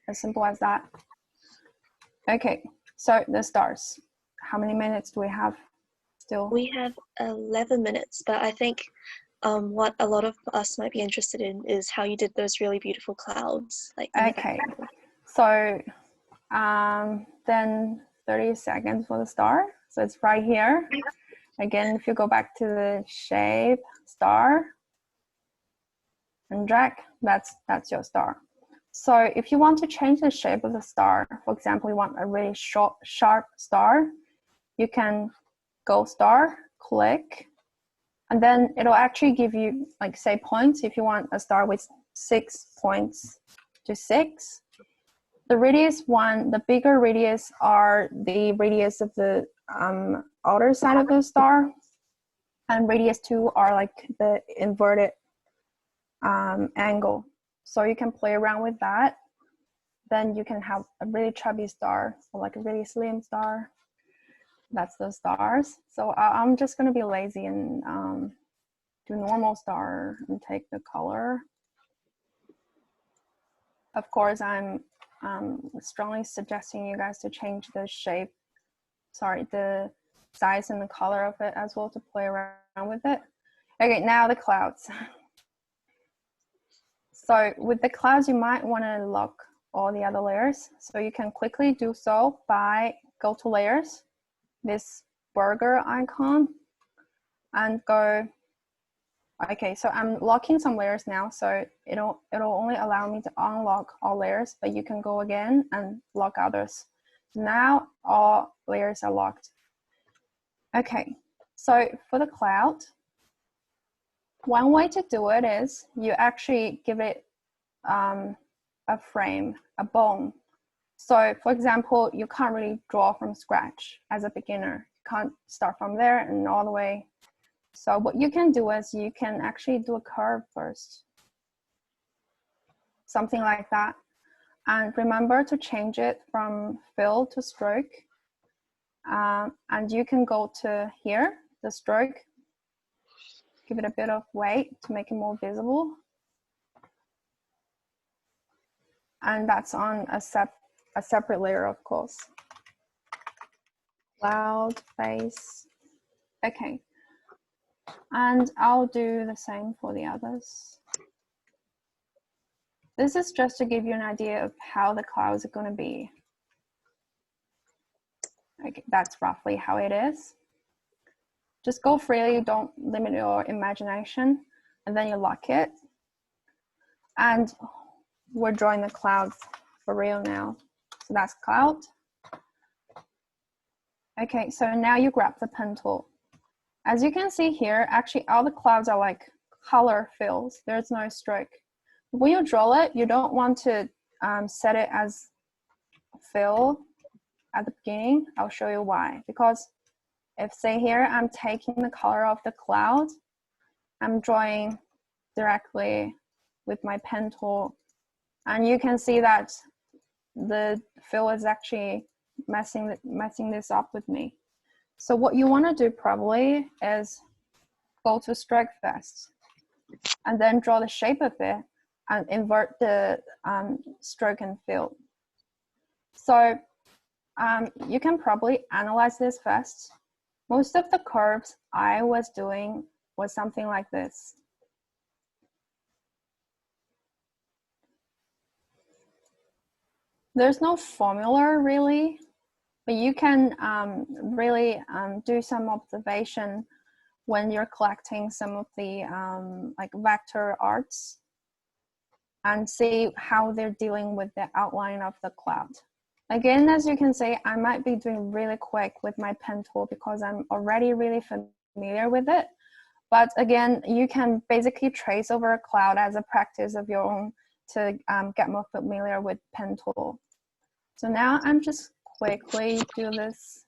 As simple as that. Okay, so the stars. How many minutes do we have still?
We have 11 minutes, but I think what a lot of us might be interested in is how you did those really beautiful clouds. Like
okay, so then 30 seconds for the star. So it's right here. Again, if you go back to the shape, star, and drag, that's your star. So if you want to change the shape of the star, for example, you want a really short, sharp star, you can go star, click, and then it'll actually give you, like, say, points. If you want a star with 6 points to 6, the radius one, the bigger radius are the radius of the outer side of the star, and radius 2 are like the inverted angle. So you can play around with that. Then you can have a really chubby star or like a really slim star. That's the stars. So I'm just going to be lazy and do normal star and take the color. Of course, I'm strongly suggesting you guys to change the shape, the size and the color of it as well to play around with it. Okay, now the clouds. So with the clouds, you might want to lock all the other layers. So you can quickly do so by go to layers, this burger icon, and go. Okay, so I'm locking some layers now, so it'll only allow me to unlock all layers, but you can go again and lock others. Now all layers are locked. Okay, so for the cloud, one way to do it is you actually give it a frame, a bone. So for example, you can't really draw from scratch as a beginner. You can't start from there and all the way. So what you can do is you can actually do a curve first. Something like that. And remember to change it from fill to stroke. And you can go to here, the stroke. Give it a bit of weight to make it more visible. And that's on a separate layer, of course. Cloud, face. Okay. And I'll do the same for the others. This is just to give you an idea of how the clouds are going to be. Okay, that's roughly how it is. Just go freely, don't limit your imagination, and then you lock it. And we're drawing the clouds for real now. So that's cloud. Okay, so now you grab the pen tool. As you can see here, actually all the clouds are like color fills. There's no stroke. When you draw it, you don't want to set it as fill at the beginning. I'll show you why. Because if, say here, I'm taking the color of the cloud, I'm drawing directly with my pen tool. And you can see that the fill is actually messing this up with me. So what you want to do probably is go to stroke first and then draw the shape of it and invert the stroke and fill. So you can probably analyze this first. Most of the curves I was doing was something like this. There's no formula really, but you can really do some observation when you're collecting some of the like vector arts and see how they're dealing with the outline of the cloud. Again, as you can see, I might be doing really quick with my pen tool because I'm already really familiar with it. But again, you can basically trace over a cloud as a practice of your own to get more familiar with pen tool. So now I'm just quickly do this,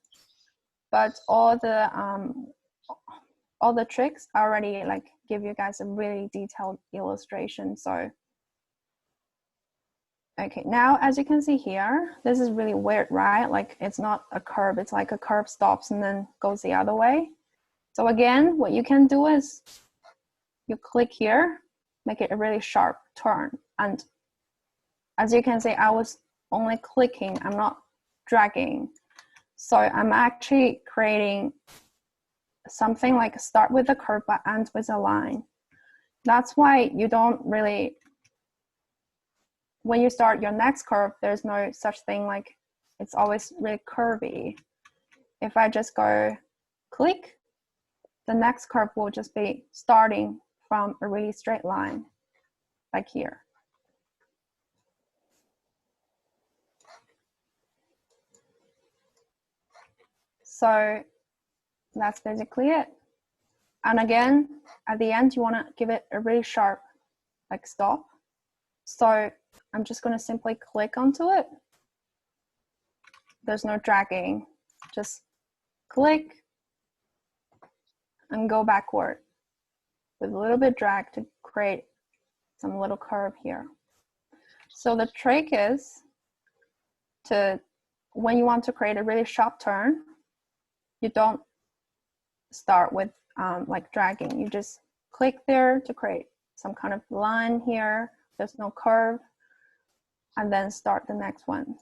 but all the tricks already like give you guys a really detailed illustration. So okay, now as you can see here, this is really weird, right? Like it's not a curve, it's like a curve stops and then goes the other way. So again, what you can do is you click here, make it a really sharp turn. And as you can see, I was only clicking, I'm not dragging. So I'm actually creating something like start with a curve but end with a line. That's why you don't really, when you start your next curve, there's no such thing like it's always really curvy. If I just go click, the next curve will just be starting from a really straight line, like here. So that's basically it. And again, at the end, you want to give it a really sharp, like stop. So I'm just going to simply click onto it. There's no dragging, just click and go backward with a little bit drag to create some little curve here. So the trick is to, when you want to create a really sharp turn, you don't start with like dragging, you just click there to create some kind of line here. There's no curve. And then start the next one.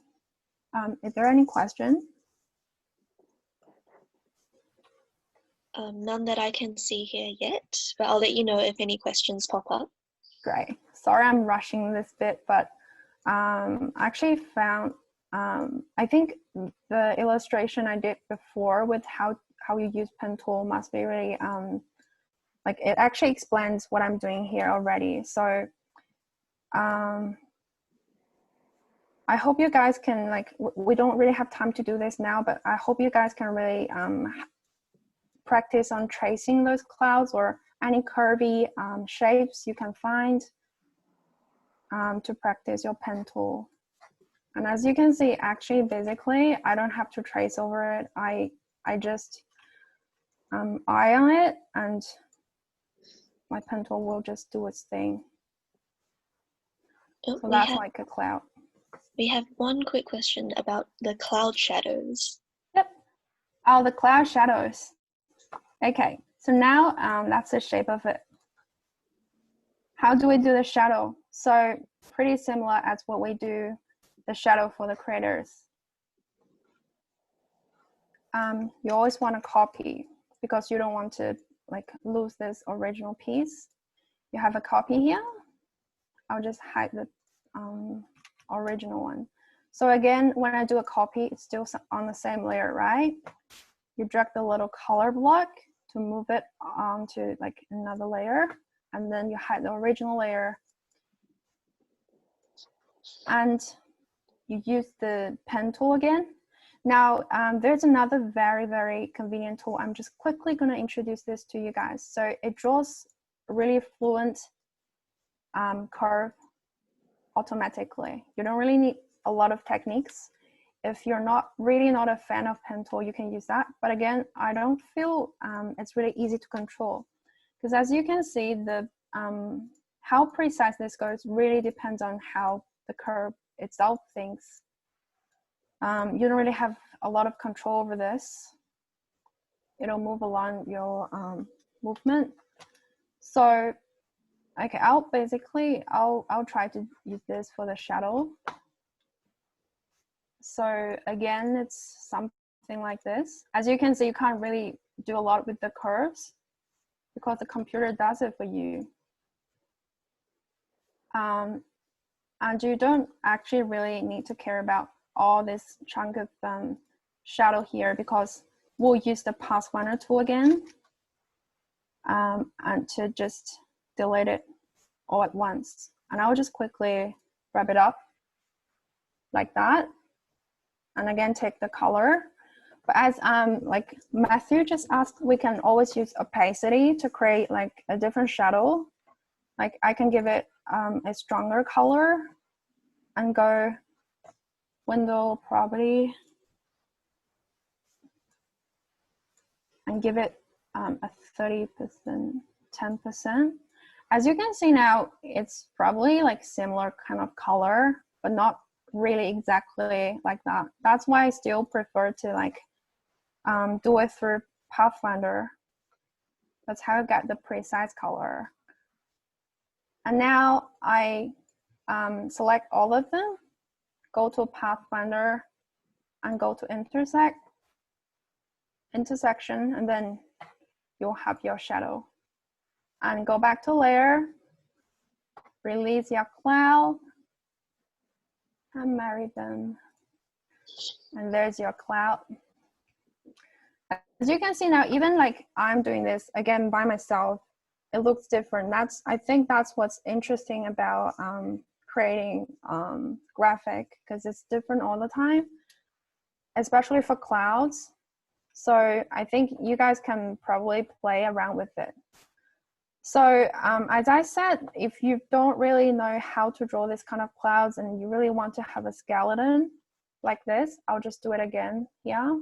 Is there any question?
None that I can see here yet, but I'll let you know if any questions pop up.
Great. Sorry I'm rushing this bit, but I actually found, I think the illustration I did before with how you use pen tool must be really, like it actually explains what I'm doing here already. So I hope you guys can, like, we don't really have time to do this now, but I hope you guys can really practice on tracing those clouds or any curvy shapes you can find to practice your pen tool. And as you can see, actually, basically, I don't have to trace over it. I just eye on it, and my pen tool will just do its thing.
Oh,
So that's like a cloud.
We have one quick question about the cloud shadows.
Yep. Oh, the cloud shadows. Okay, so now that's the shape of it. How do we do the shadow? So pretty similar as what we do the shadow for the creators. You always want to copy because you don't want to like lose this original piece. You have a copy here. I'll just hide the original one. So again, when I do a copy, it's still on the same layer, right? You drag the little color block to move it onto like another layer, and then you hide the original layer. And you use the pen tool again. Now, there's another very, very convenient tool. I'm just quickly going to introduce this to you guys. So it draws a really fluent curve automatically. You don't really need a lot of techniques. If you're not a fan of pen tool, you can use that. But again, I don't feel it's really easy to control, because as you can see, the how precise this goes really depends on how the curve itself thinks. You don't really have a lot of control over this. It'll move along your movement. So, okay, I'll try to use this for the shadow. So again, it's something like this. As you can see, you can't really do a lot with the curves because the computer does it for you. And you don't actually really need to care about all this chunk of shadow here, because we'll use the Pathfinder tool again and to just delete it all at once. And I'll just quickly wrap it up like that. And again, take the color. But as like Matthew just asked, we can always use opacity to create like a different shadow. Like I can give it a stronger color and go window property and give it a 30%, 10%. As you can see now, it's probably like similar kind of color, but not really exactly like that. That's why I still prefer to like do it through Pathfinder. That's how I get the precise color. And now I select all of them, go to Pathfinder and go to intersection, and then you'll have your shadow. And go back to layer, release your cloud, and marry them. And there's your cloud. As you can see now, even like I'm doing this again by myself, it looks different. I think that's what's interesting about creating graphic, because it's different all the time, especially for clouds. So I think you guys can probably play around with it. So as I said, if you don't really know how to draw this kind of clouds and you really want to have a skeleton like this, I'll just do it again here.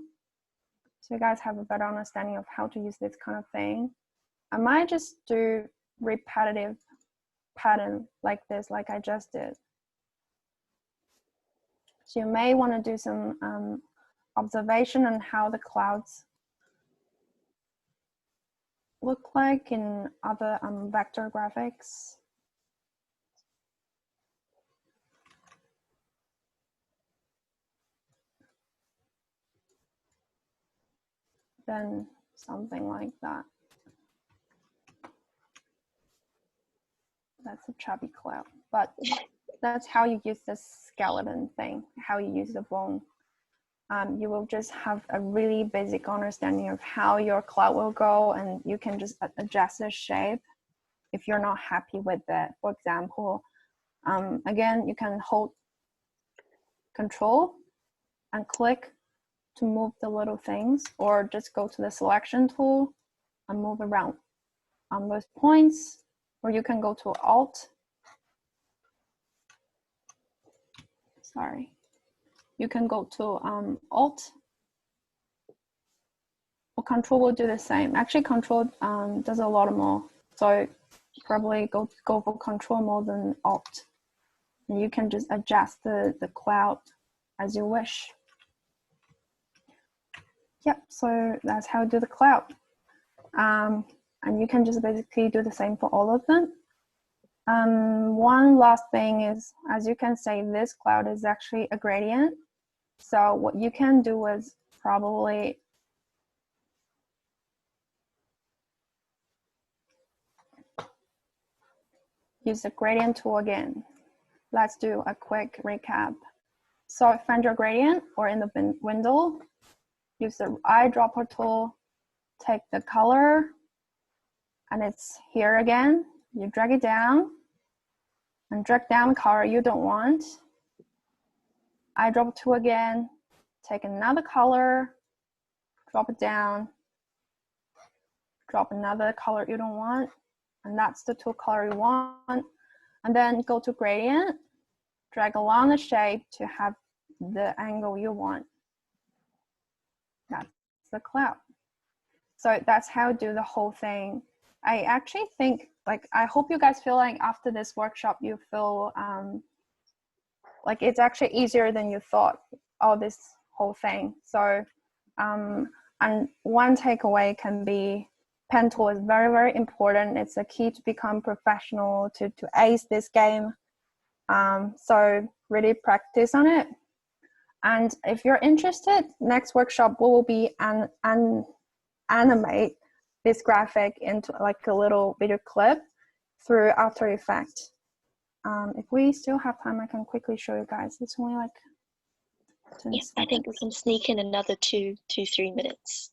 So you guys have a better understanding of how to use this kind of thing. I might just do repetitive pattern like this, like I just did. So you may want to do some observation on how the clouds look like in other vector graphics? Then something like that. That's a chubby cloud, but that's how you use the skeleton thing, how you use the bone. You will just have a really basic understanding of how your cloud will go, and you can just adjust the shape if you're not happy with it. For example, again, you can hold Control and click to move the little things, or just go to the selection tool and move around on those points, or you can go to Alt. Sorry. You can go to Alt, or Control will do the same. Actually, Control does a lot more. So probably go for Control more than Alt. And you can just adjust the cloud as you wish. Yep, so that's how you do the cloud. And you can just basically do the same for all of them. One last thing is, as you can see, this cloud is actually a gradient. So what you can do is probably use the gradient tool again. Let's do a quick recap. So find your gradient, or in the window, use the eyedropper tool, take the color, and it's here again. You drag it down and drag down the color you don't want. Eyedropper tool again, take another color, drop it down, drop another color you don't want, and that's the tool color you want. And then go to gradient, drag along the shape to have the angle you want. That's the cloud. So that's how to do the whole thing. I actually think, like, I hope you guys feel like after this workshop, you feel like it's actually easier than you thought, all this whole thing. So, and one takeaway can be pen tool is very, very important. It's a key to become professional, to ace this game. So really practice on it. And if you're interested, next workshop will be animate this graphic into like a little video clip through After Effects. If we still have time, I can quickly show you guys. It's only like 10
Yeah,
seconds.
I think we can sneak in another 3 minutes.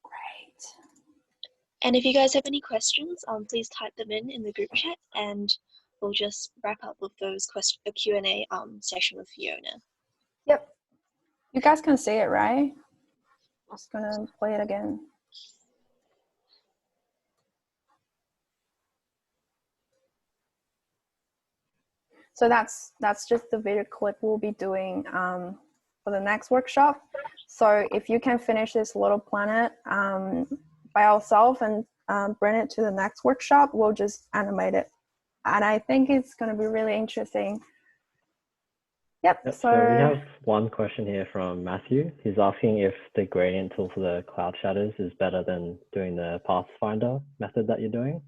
Great.
And if you guys have any questions, please type them in the group chat, and we'll just wrap up with those Q&A session with Fiona.
Yep. You guys can see it, right? I'm just gonna play it again. So that's just the video clip we'll be doing for the next workshop. So if you can finish this little planet by ourselves and bring it to the next workshop, we'll just animate it. And I think it's going to be really interesting. Yep.
So we have one question here from Matthew. He's asking if the gradient tool for the cloud shadows is better than doing the Pathfinder method that you're doing.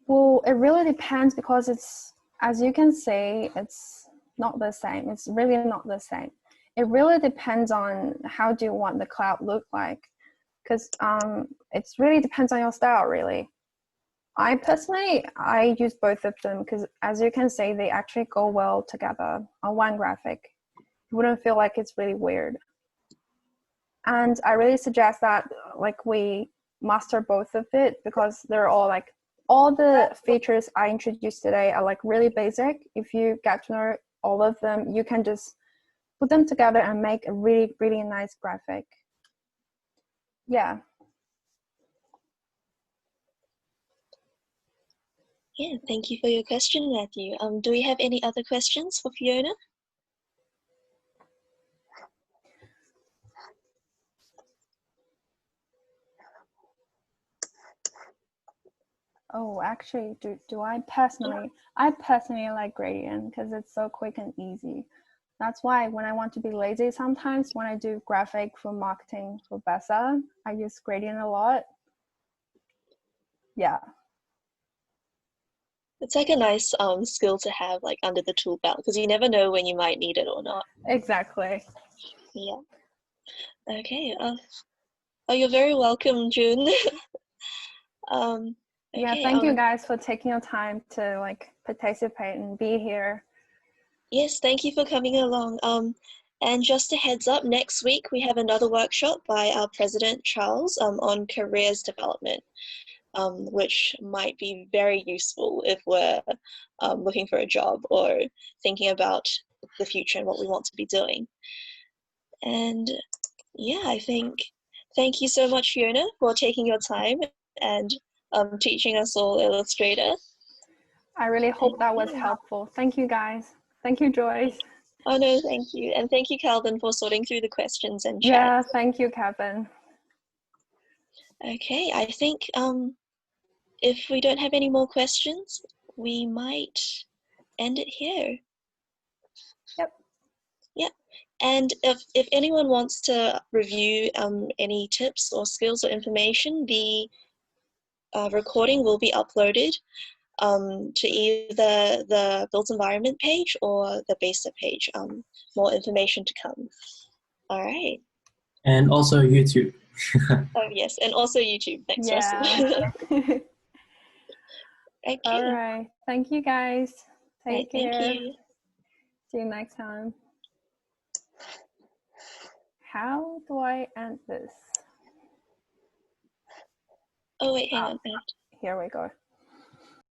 Well, it really depends, because it's, as you can see, it's not the same. It's really not the same. It really depends on how do you want the cloud look like, because it really depends on your style, really. I personally use both of them because, as you can see, they actually go well together on one graphic. You wouldn't feel like it's really weird. And I really suggest that like we master both of it, because they're all like, all the features I introduced today are like really basic. If you get to know all of them, you can just put them together and make a really, really nice graphic. Yeah.
Yeah, thank you for your question, Matthew. Do we have any other questions for Fiona?
Oh, actually, do I personally like gradient because it's so quick and easy. That's why when I want to be lazy sometimes, when I do graphic for marketing for Bessa, I use gradient a lot. Yeah.
It's like a nice skill to have like under the tool belt because you never know when you might need it or not.
Exactly.
Yeah. Okay. Oh, you're very welcome, June. Okay,
yeah, thank you guys for taking your time to like participate and be here.
Yes, thank you for coming along. And just a heads up, next week we have another workshop by our president, Charles, on careers development, which might be very useful if we're looking for a job or thinking about the future and what we want to be doing. And yeah, I think, thank you so much, Fiona, for taking your time and teaching us all Illustrator.
I really hope that was helpful. Thank you guys. Thank you, Joyce.
Oh no, thank you. And thank you, Calvin, for sorting through the questions and chat.
Yeah, thank you, Kevin.
Okay, I think if we don't have any more questions, we might end it here.
Yep.
Yep. And if anyone wants to review any tips or skills or information, the recording will be uploaded to either the built environment page or the basic page. More information to come. All right.
And also YouTube.
Oh yes, and also YouTube. Thanks,
Yeah.
Russell. Okay.
All right. Thank you, guys. Take care.
Thank you.
See you next time. How do I end this?
Oh wait, hang on.
Here we go.